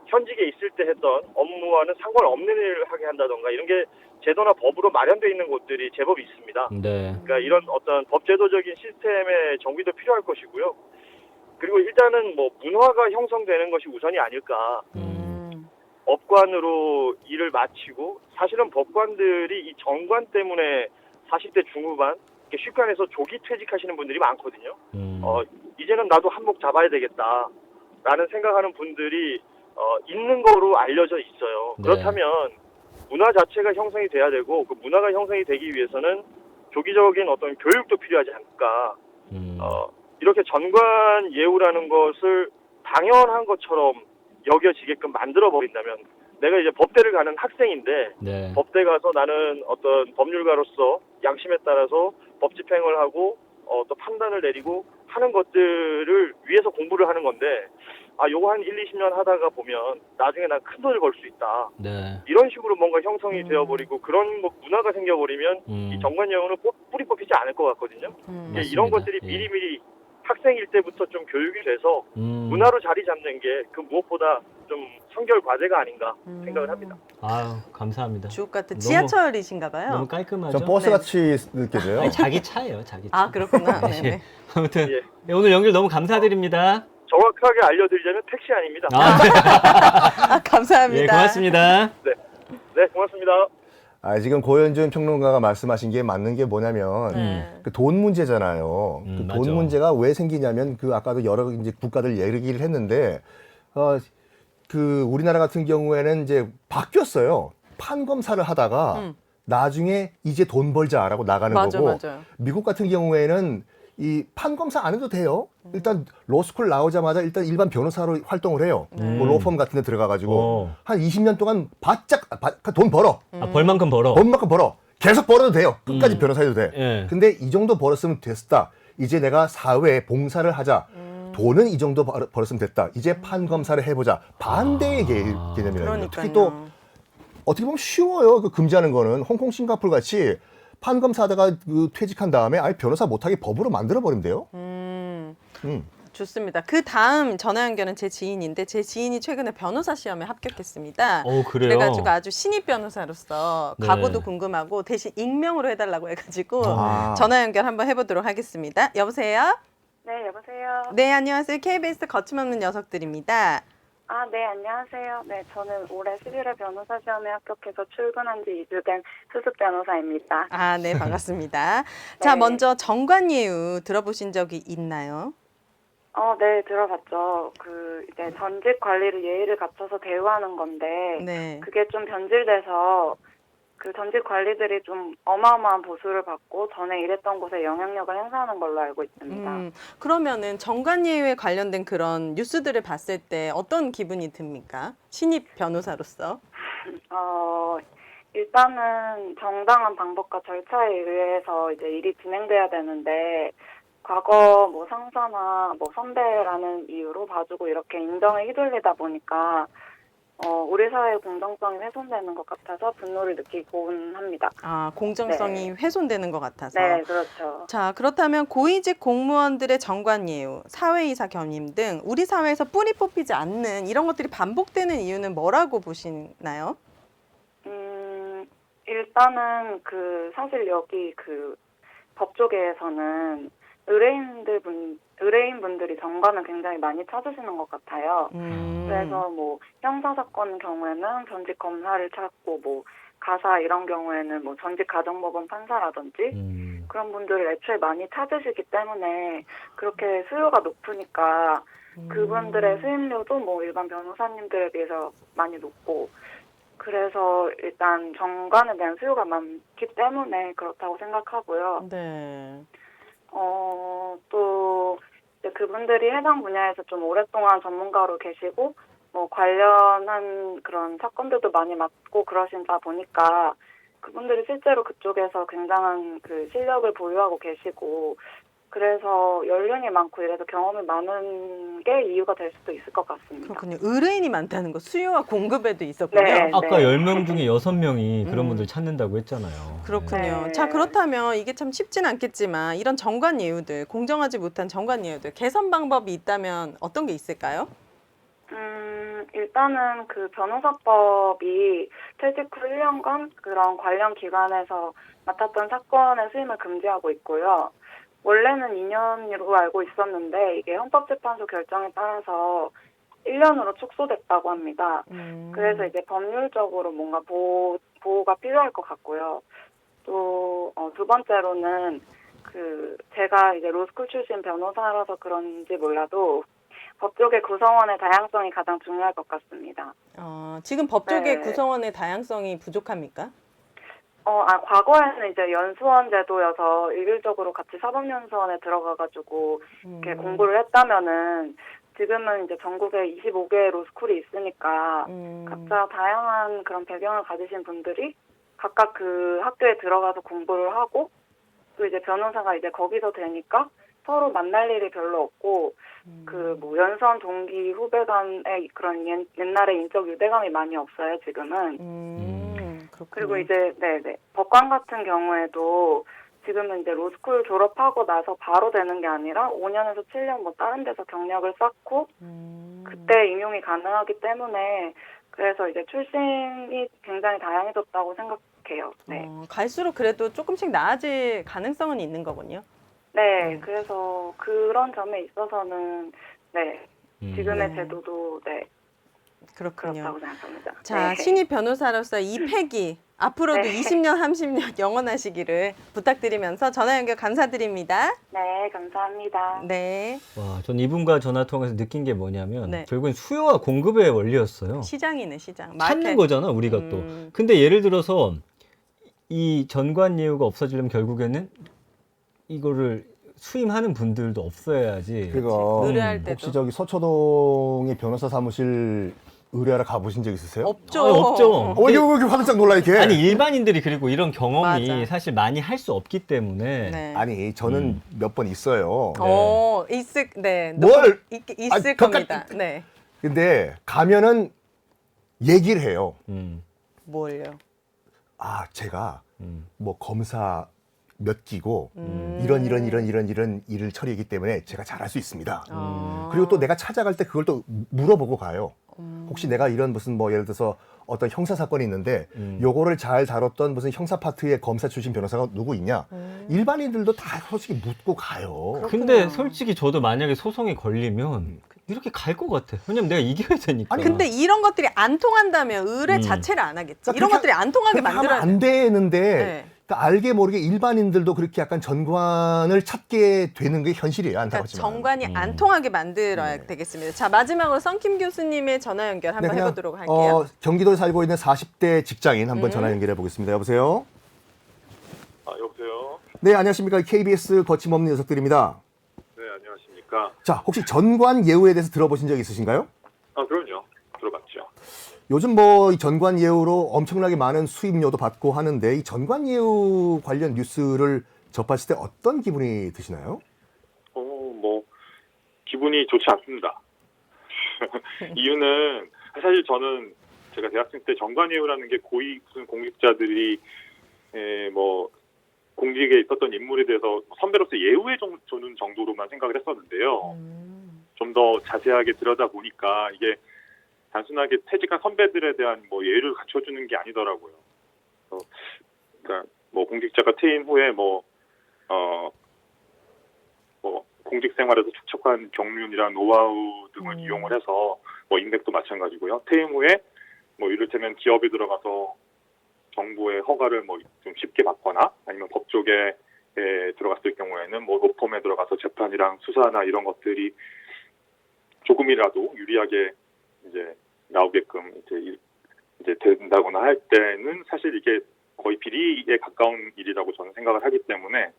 F: 현직에 있을 때 했던 업무와는 상관없는 일을 하게 한다던가 이런 게 제도나 법으로 마련되어 있는 곳들이 제법 있습니다.
D: 네.
F: 그러니까 이런 어떤 법제도적인 시스템의 정비도 필요할 것이고요. 그리고 일단은 뭐 문화가 형성되는 것이 우선이 아닐까. 법관으로 일을 마치고 사실은 법관들이 이 정관 때문에 40대 중후반 쉽게 말해서 조기 퇴직하시는 분들이 많거든요. 이제는 나도 한몫 잡아야 되겠다라는 생각하는 분들이 있는 거로 알려져 있어요.
D: 네.
F: 그렇다면 문화 자체가 형성이 돼야 되고 그 문화가 형성이 되기 위해서는 조기적인 어떤 교육도 필요하지 않을까. 이렇게 전관 예우라는 것을 당연한 것처럼 여겨지게끔 만들어 버린다면 내가 이제 법대를 가는 학생인데
D: 네.
F: 법대 가서 나는 어떤 법률가로서 양심에 따라서 법 집행을 하고 또 판단을 내리고 하는 것들을 위해서 공부를 하는 건데 요거 한 1, 20년 하다가 보면 나중에 난 큰 돈을 벌 수 있다.
D: 네.
F: 이런 식으로 뭔가 형성이 되어버리고 그런 뭐 문화가 생겨버리면 이 정관예우는 뿌리 뽑히지 않을 것 같거든요. 이런 것들이
D: 예.
F: 미리미리 학생일 때부터 좀 교육이 돼서 문화로 자리 잡는 게 그 무엇보다 좀 선결 과제가 아닌가 생각을 합니다.
D: 아유, 감사합니다.
E: 주옥 같은
D: 너무-
E: 지하철이신가 봐요.
D: 너무 깔끔하죠?
C: 전 버스같이 느껴져요.
D: 아니, 자기 차예요, 자기 차.
E: 아, 그렇구나.
D: 네.
E: 네네.
D: 아무튼
F: 예.
D: 네, 오늘 연결 너무 감사드립니다.
F: 정확하게 알려드리자면 택시 아닙니다.
E: 아, 감사합니다.
D: 예, 고맙습니다.
F: 네, 고맙습니다.
C: 지금 고현준 평론가가 말씀하신 게 맞는 게 뭐냐면 그 돈 문제잖아요. 그
D: 맞아.
C: 돈 문제가 왜 생기냐면 그 아까도 여러 이제 국가들 얘기를 했는데 그 우리나라 같은 경우에는 이제 바뀌었어요. 판검사를 하다가 나중에 이제 돈 벌자라고 나가는
E: 맞아,
C: 거고
E: 맞아요.
C: 미국 같은 경우에는 이 판검사 안 해도 돼요. 일단 로스쿨 나오자마자 일단 일반 변호사로 활동을 해요. 뭐 로펌 같은 데 들어가가지고 한 20년 동안 바짝 돈 벌어.
D: 벌 만큼 벌어.
C: 돈만큼 벌어. 계속 벌어도 돼요. 끝까지 변호사 해도 돼.
D: 예.
C: 근데 이 정도 벌었으면 됐다. 이제 내가 사회에 봉사를 하자. 돈은 이 정도 벌었으면 됐다. 이제 판검사를 해보자. 반대의 개념이라는 거예요. 특히 또 어떻게 보면 쉬워요. 그 금지하는 거는 홍콩, 싱가포르 같이 판검사다가 그 퇴직한 다음에 아예 변호사 못하게 법으로 만들어 버리면 돼요.
E: 좋습니다. 그 다음 전화 연결은 제 지인인데 제 지인이 최근에 변호사 시험에 합격했습니다.
D: 오, 그래요?
E: 그래가지고 아주 신입 변호사로서
D: 네.
E: 각오도 궁금하고 대신 익명으로 해달라고 해가지고
C: 아.
E: 전화 연결 한번 해보도록 하겠습니다. 여보세요?
G: 네, 여보세요.
E: 네, 안녕하세요. KBS 거침없는 녀석들입니다.
G: 네, 안녕하세요. 네, 저는 올해 11월 변호사 시험에 합격해서 출근한 지 2주 된 수습 변호사입니다.
E: 아, 네, 반갑습니다. 자,
G: 네.
E: 먼저 정관예우 들어보신 적이 있나요?
G: 네, 들어봤죠. 이제 전직 관리를 예의를 갖춰서 대우하는 건데,
E: 네.
G: 그게 좀 변질돼서 그 전직 관리들이 좀 어마어마한 보수를 받고 전에 일했던 곳에 영향력을 행사하는 걸로 알고 있습니다.
E: 그러면은 정관예우에 관련된 그런 뉴스들을 봤을 때 어떤 기분이 듭니까? 신입 변호사로서.
G: 일단은 정당한 방법과 절차에 의해서 이제 일이 진행돼야 되는데, 과거 뭐 상사나 뭐 선배라는 이유로 봐주고 이렇게 인정에 휘둘리다 보니까 우리 사회의 공정성이 훼손되는 것 같아서 분노를 느끼곤 합니다.
E: 아, 공정성이 훼손되는 것 같아서.
G: 네, 그렇죠.
E: 자, 그렇다면 고위직 공무원들의 정관예우, 사회이사 겸임 등 우리 사회에서 뿌리 뽑히지 않는 이런 것들이 반복되는 이유는 뭐라고 보시나요?
G: 일단은 사실 여기 법조계에서는 의뢰인분들이 정관을 굉장히 많이 찾으시는 것 같아요. 그래서 뭐 형사사건 경우에는 전직 검사를 찾고 뭐 가사 이런 경우에는 뭐 전직 가정법원 판사라든지 그런 분들을 애초에 많이 찾으시기 때문에 그렇게 수요가 높으니까 그분들의 수임료도 뭐 일반 변호사님들에 비해서 많이 높고 그래서 일단 정관에 대한 수요가 많기 때문에 그렇다고 생각하고요.
E: 네.
G: 또 이제 그분들이 해당 분야에서 좀 오랫동안 전문가로 계시고 뭐 관련한 그런 사건들도 많이 맡고 그러신다 보니까 그분들이 실제로 그쪽에서 굉장한 실력을 보유하고 계시고 그래서 연륜이 많고 이래서 경험이 많은 게 이유가 될 수도 있을 것 같습니다.
E: 그렇군요. 의뢰인이 많다는 거 수요와 공급에도 있었군요.
G: 네.
D: 아까 10명 중에 6명이 그런 분들 찾는다고 했잖아요.
E: 그렇군요.
G: 네.
E: 자, 그렇다면 이게 참 쉽진 않겠지만 이런 정관예우들, 공정하지 못한 정관예우들 개선 방법이 있다면 어떤 게 있을까요?
G: 일단은 변호사법이 퇴직 후 1년간 그런 관련 기관에서 맡았던 사건의 수임을 금지하고 있고요. 원래는 2년으로 알고 있었는데 이게 헌법재판소 결정에 따라서 1년으로 축소됐다고 합니다. 그래서 이제 법률적으로 뭔가 보호가 필요할 것 같고요. 또 두 번째로는 제가 이제 로스쿨 출신 변호사라서 그런지 몰라도 법조계 구성원의 다양성이 가장 중요할 것 같습니다.
E: 지금 법조계
G: 네.
E: 구성원의 다양성이 부족합니까?
G: 과거에는 이제 연수원 제도여서 일률적으로 같이 사법연수원에 들어가가지고 이렇게 공부를 했다면은 지금은 이제 전국에 25개의 로스쿨이 있으니까 각자 다양한 그런 배경을 가지신 분들이 각각 그 학교에 들어가서 공부를 하고 또 이제 변호사가 이제 거기서 되니까 서로 만날 일이 별로 없고 뭐 연수원 동기 후배 간의 그런 옛날의 인적 유대감이 많이 없어요 지금은.
E: 그렇군요.
G: 그리고 이제 법관 같은 경우에도 지금은 이제 로스쿨 졸업하고 나서 바로 되는 게 아니라 5년에서 7년 뭐 다른 데서 경력을 쌓고 그때 임용이 가능하기 때문에 그래서 이제 출신이 굉장히 다양해졌다고 생각해요. 네.
E: 갈수록 그래도 조금씩 나아질 가능성은 있는 거군요.
G: 네, 그래서 그런 점에 있어서는 지금의 제도도
E: 그렇군요.
G: 그렇다고 생각합니다.
E: 자,
G: 네.
E: 신입 변호사로서 이 패기 앞으로도
G: 네.
E: 20년, 30년 영원하시기를 부탁드리면서 전화 연결 감사드립니다.
G: 네, 감사합니다.
E: 네.
D: 와, 전 이분과 전화 통해서 느낀 게 뭐냐면
E: 네.
D: 결국엔 수요와 공급의 원리였어요.
E: 시장이네, 시장.
D: 찾는 거잖아, 우리가 또. 근데 예를 들어서 이 전관예우가 없어지려면 결국에는 이거를 수임하는 분들도 없어야지.
C: 그거
E: 의뢰할 때도.
C: 혹시 저기 서초동의 변호사 사무실 의뢰하러 가보신 적 있으세요?
E: 없죠.
D: 없죠.
C: 왜 이렇게 화들짝 놀라 이렇게?
D: 아니 일반인들이 그리고 이런 경험이
E: 맞아.
D: 사실 많이 할 수 없기 때문에
E: 네.
C: 아니 저는 몇 번 있어요.
E: 네.
C: 뭘?
E: 있을
C: 아니,
E: 겁니다. 네.
C: 근데 가면은 얘기를 해요.
E: 뭘요?
C: 아 제가 뭐 검사 몇 기고 이런 일을 처리하기 때문에 제가 잘할 수 있습니다. 그리고 또 내가 찾아갈 때 그걸 또 물어보고 가요. 혹시 내가 이런 무슨 뭐 예를 들어서 어떤 형사 사건이 있는데 요거를 잘 다뤘던 무슨 형사 파트의 검사 출신 변호사가 누구 있냐? 일반인들도 다 솔직히 묻고 가요.
D: 근데 솔직히 저도 만약에 소송이 걸리면 이렇게 갈 것 같아. 왜냐면 내가 이겨야 되니까.
C: 아니,
E: 근데 이런 것들이 안 통한다면 의뢰 자체를 안 하겠지.
C: 그러니까
E: 이런
C: 그렇게
E: 것들이 안 통하게
C: 그렇게 하면
E: 만들어야 돼.
C: 안 되는데
E: 네.
C: 그러니까 알게 모르게 일반인들도 그렇게 약간 전관을 찾게 되는 게 현실이에요.
E: 그러니까
C: 안타깝지만.
E: 정관이 안 통하게 만들어야
C: 네.
E: 되겠습니다. 자, 마지막으로 성킴 교수님의 전화 연결 한번
C: 그냥,
E: 해보도록 할게요.
C: 경기도에 살고 있는 40대 직장인 한번 전화 연결해 보겠습니다. 여보세요?
F: 여보세요.
C: 네, 안녕하십니까. KBS 거침없는 녀석들입니다.
F: 네, 안녕하십니까.
C: 자, 혹시 전관 예우에 대해서 들어보신 적 있으신가요?
F: 그럼요. 들어봤죠.
C: 요즘 뭐 이 전관 예우로 엄청나게 많은 수입료도 받고 하는데 이 전관 예우 관련 뉴스를 접하실 때 어떤 기분이 드시나요?
F: 뭐 기분이 좋지 않습니다. 이유는 사실 저는 제가 대학생 때 전관예우라는 게 고위 무슨 공직자들이 뭐 공직에 있었던 인물에 대해서 선배로서 예우해 주는 정도로만 생각을 했었는데요. 좀 더 자세하게 들여다 보니까 이게 단순하게 퇴직한 선배들에 대한 뭐 예우를 갖춰주는 게 아니더라고요. 그러니까 뭐 공직자가 퇴임 후에 뭐 공직 생활에서 축적한 경륜이랑 노하우 등을 이용을 해서 뭐 인맥도 마찬가지고요. 퇴임 후에 뭐 이를테면 기업에 들어가서 정부의 허가를 뭐 좀 쉽게 받거나 아니면 법조계에 들어갔을 경우에는 뭐 로펌에 들어가서 재판이랑 수사나 이런 것들이 조금이라도 유리하게 이제 나오게끔 이제 된다거나 할 때는 사실 이게 거의 비리에 가까운 일이라고 저는 생각을 하기 때문에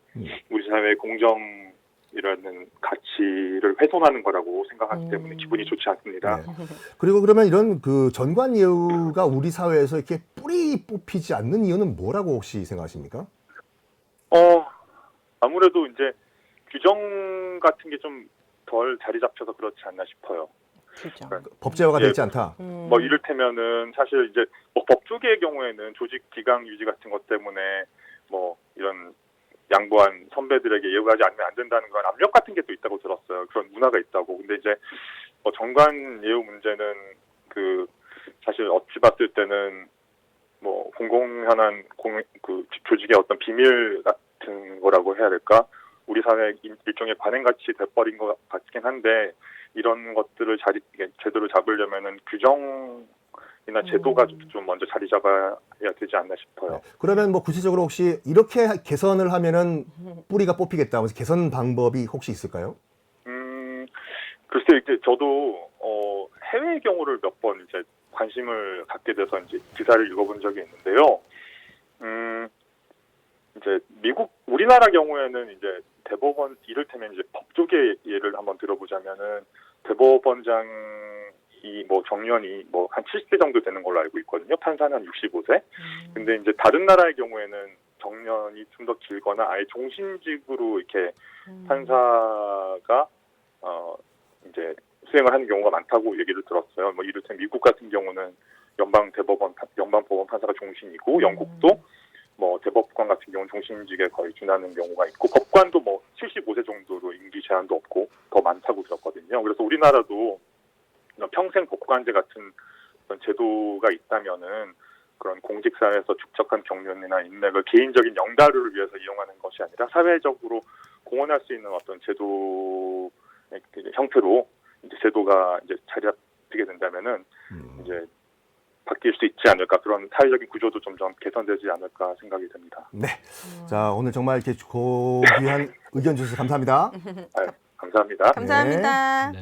F: 우리 사회의 공정이라는 가치를 훼손하는 거라고 생각하기 때문에 기분이 좋지 않습니다.
C: 네. 그리고 그러면 이런 그 전관 예우가 우리 사회에서 이렇게 뿌리 뽑히지 않는 이유는 뭐라고 혹시 생각하십니까?
F: 아무래도 이제 규정 같은 게 좀 덜 자리 잡혀서 그렇지 않나 싶어요.
E: 그렇죠.
C: 법제화가
F: 예.
C: 되지 않다.
F: 뭐 이를테면은 사실 이제 뭐 법조계의 경우에는 조직 기강 유지 같은 것 때문에 뭐 이런 양보한 선배들에게 예우하지 않으면 안 된다는 건 압력 같은 게 또 있다고 들었어요. 그런 문화가 있다고. 근데 이제 뭐 정관 예우 문제는 그 사실 어찌 봤을 때는 뭐 공공연한 그 조직의 어떤 비밀 같은 거라고 해야 될까? 우리 사회 일종의 관행같이 돼버린 것 같긴 한데 이런 것들을 제대로 잡으려면은 규정이나 제도가 좀 먼저 자리 잡아야 되지 않나 싶어요.
C: 그러면 뭐 구체적으로 혹시 이렇게 개선을 하면은 뿌리가 뽑히겠다 하면서 개선 방법이 혹시 있을까요?
F: 글쎄 이제 저도 해외 경우를 몇 번 이제 관심을 갖게 돼서 이제 기사를 읽어본 적이 있는데요. 이제 우리나라 경우에는 이제 대법원 이를테면 이제 법조계 예를 한번 들어보자면은 대법원장이 뭐 정년이 뭐 한 70세 정도 되는 걸로 알고 있거든요. 판사는 한 65세. 근데 이제 다른 나라의 경우에는 정년이 좀 더 길거나 아예 종신직으로 이렇게 판사가 이제 수행을 하는 경우가 많다고 얘기를 들었어요. 뭐 이를테면 미국 같은 경우는 연방법원 판사가 종신이고 영국도 뭐 대법관 같은 경우는 종신직에 거의 준하는 경우가 있고 법관도 뭐 75세 정도로 임기 제한도 없고 더 많다고 들었거든요. 그래서 우리나라도 평생 법관제 같은 그런 제도가 있다면은 그런 공직사회에서 축적한 경륜이나 인맥을 개인적인 영달을 위해서 이용하는 것이 아니라 사회적으로 공헌할 수 있는 어떤 제도 형태로 이제 제도가 이제 자리 잡히게 된다면은 이제 바뀔 수 있지 않을까, 그런 사회적인 구조도 좀 개선되지 않을까 생각이 듭니다.
C: 네. 자, 오늘 정말 이렇게 고귀한 의견 주셔서 감사합니다.
F: 감사합니다.
E: 감사합니다.
D: 네.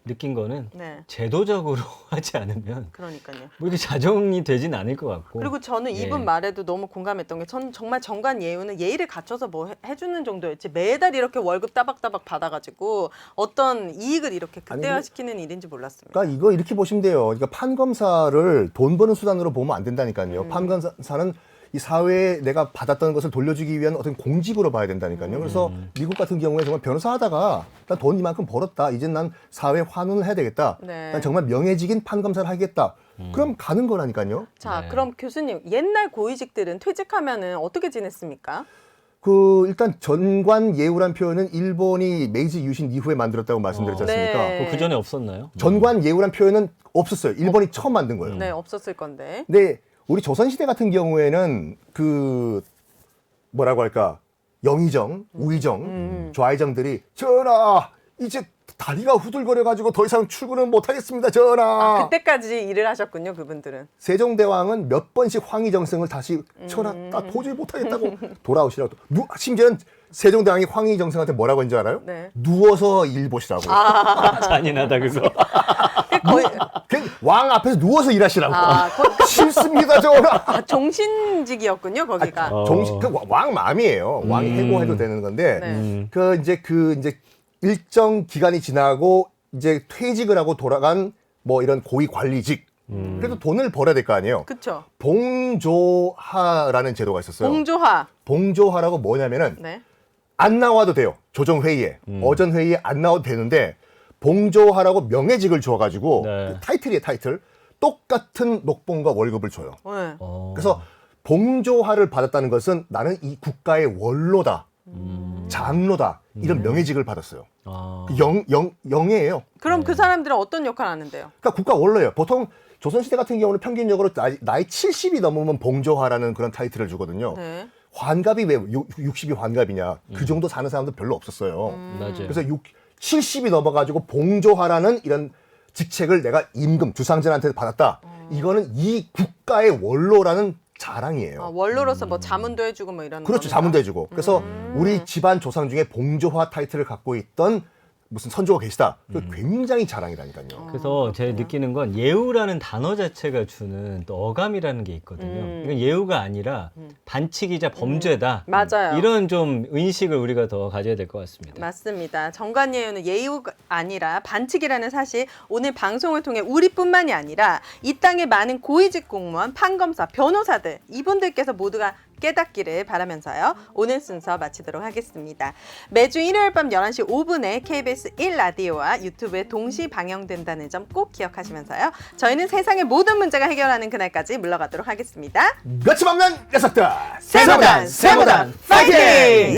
D: 느낀 거는
E: 네.
D: 제도적으로 하지 않으면
E: 그러니까요.
D: 뭐 이게 자정이 되진 않을 것 같고.
E: 그리고 저는 이분 말에도 너무 공감했던 게, 전 정말 정관 예우는 예의를 갖춰서 뭐 해주는 정도였지 매달 이렇게 월급 따박따박 받아가지고 어떤 이익을 이렇게 극대화시키는 일인지 몰랐습니다.
C: 그러니까 이거 이렇게 보시면 돼요. 그러니까 판검사를 돈 버는 수단으로 보면 안 된다니까요. 판검사는 이 사회에 내가 받았던 것을 돌려주기 위한 어떤 공직으로 봐야 된다니까요. 그래서 미국 같은 경우에 정말 변호사 하다가 난 돈 이만큼 벌었다. 이제 난 사회에 환원을 해야 되겠다.
E: 네.
C: 난 정말 명예직인 판검사를 하겠다. 그럼 가는 거라니까요.
E: 자,
D: 네.
E: 그럼 교수님, 옛날 고위직들은 퇴직하면은 어떻게 지냈습니까?
C: 일단 전관 예우란 표현은 일본이 메이지 유신 이후에 만들었다고 말씀드렸지 않습니까?
E: 네.
D: 그 전에 없었나요?
C: 전관 예우란 표현은 없었어요. 일본이 처음 만든 거예요.
E: 네, 없었을 건데.
C: 근데 우리 조선시대 같은 경우에는 뭐라고 할까, 영의정, 우의정, 좌의정들이 전하 이제 다리가 후들거려가지고 더 이상 출근은 못하겠습니다, 전하.
E: 아, 그때까지 일을 하셨군요, 그분들은.
C: 세종대왕은 몇 번씩 황희정승을 다시 전하, 나 도저히 못하겠다고 돌아오시라고. 심지어는 세종대왕이 황희정승한테 뭐라고 했는지 알아요?
E: 네.
C: 누워서 일 보시라고.
D: 잔인하다 그래서.
E: 거의
C: 왕 앞에서 누워서 일하시라고.
E: 아,
C: 싫습니다, 전하.
E: 종신직이었군요, 거기가.
C: 정식 왕 마음이에요. 왕이 해고해도 되는 건데
E: 네.
C: 이제 일정 기간이 지나고 이제 퇴직을 하고 돌아간 뭐 이런 고위 관리직. 그래도 돈을 벌어야 될 거 아니에요.
E: 그쵸.
C: 봉조하라는 제도가 있었어요.
E: 봉조하.
C: 봉조하라고 뭐냐면은
E: 네.
C: 안 나와도 돼요. 조정 회의에, 어전 회의에 안 나와도 되는데 봉조하라고 명예직을 줘가지고
D: 네.
C: 그 타이틀이에요, 타이틀. 똑같은 녹봉과 월급을 줘요.
E: 네.
C: 그래서 봉조하를 받았다는 것은 나는 이 국가의 원로다, 장로다 이런 명예직을 받았어요.
D: 아.
C: 영예예요.
E: 그럼 그 사람들은 어떤 역할을 하는데요?
C: 그러니까 국가 원로예요. 보통 조선시대 같은 경우는 평균적으로 나이 70이 넘으면 봉조하라는 그런 타이틀을 주거든요.
E: 네.
C: 환갑이 왜 60이 환갑이냐. 그 정도 사는 사람도 별로 없었어요.
D: 맞아요.
C: 그래서 70이 넘어가지고 봉조하라는 이런 직책을 내가 임금 주상전한테 받았다. 이거는 이 국가의 원로라는 자랑이에요.
E: 원로로서 뭐 자문도 해주고 뭐 이런.
C: 그렇죠.
E: 겁니까?
C: 자문도 해주고. 그래서 우리 집안 조상 중에 봉조화 타이틀을 갖고 있던 무슨 선조가 계시다. 그 굉장히 자랑이라니까요.
D: 그래서 제가 느끼는 건 예우라는 단어 자체가 주는 또 어감이라는 게 있거든요. 이건 예우가 아니라 반칙이자 범죄다.
E: 맞아요.
D: 이런 좀 인식을 우리가 더 가져야 될 것 같습니다.
E: 맞습니다. 정관예우는 예우가 아니라 반칙이라는 사실 오늘 방송을 통해 우리뿐만이 아니라 이 땅의 많은 고위직 공무원, 판검사, 변호사들 이분들께서 모두가 깨닫기를 바라면서요. 오늘 순서 마치도록 하겠습니다. 매주 일요일 밤 11시 5분에 KBS 1라디오와 유튜브에 동시 방영된다는 점 꼭 기억하시면서요. 저희는 세상의 모든 문제가 해결하는 그날까지 물러가도록 하겠습니다.
C: 며칠 없는 녀석들
E: 세모단, 세모단, 파이팅!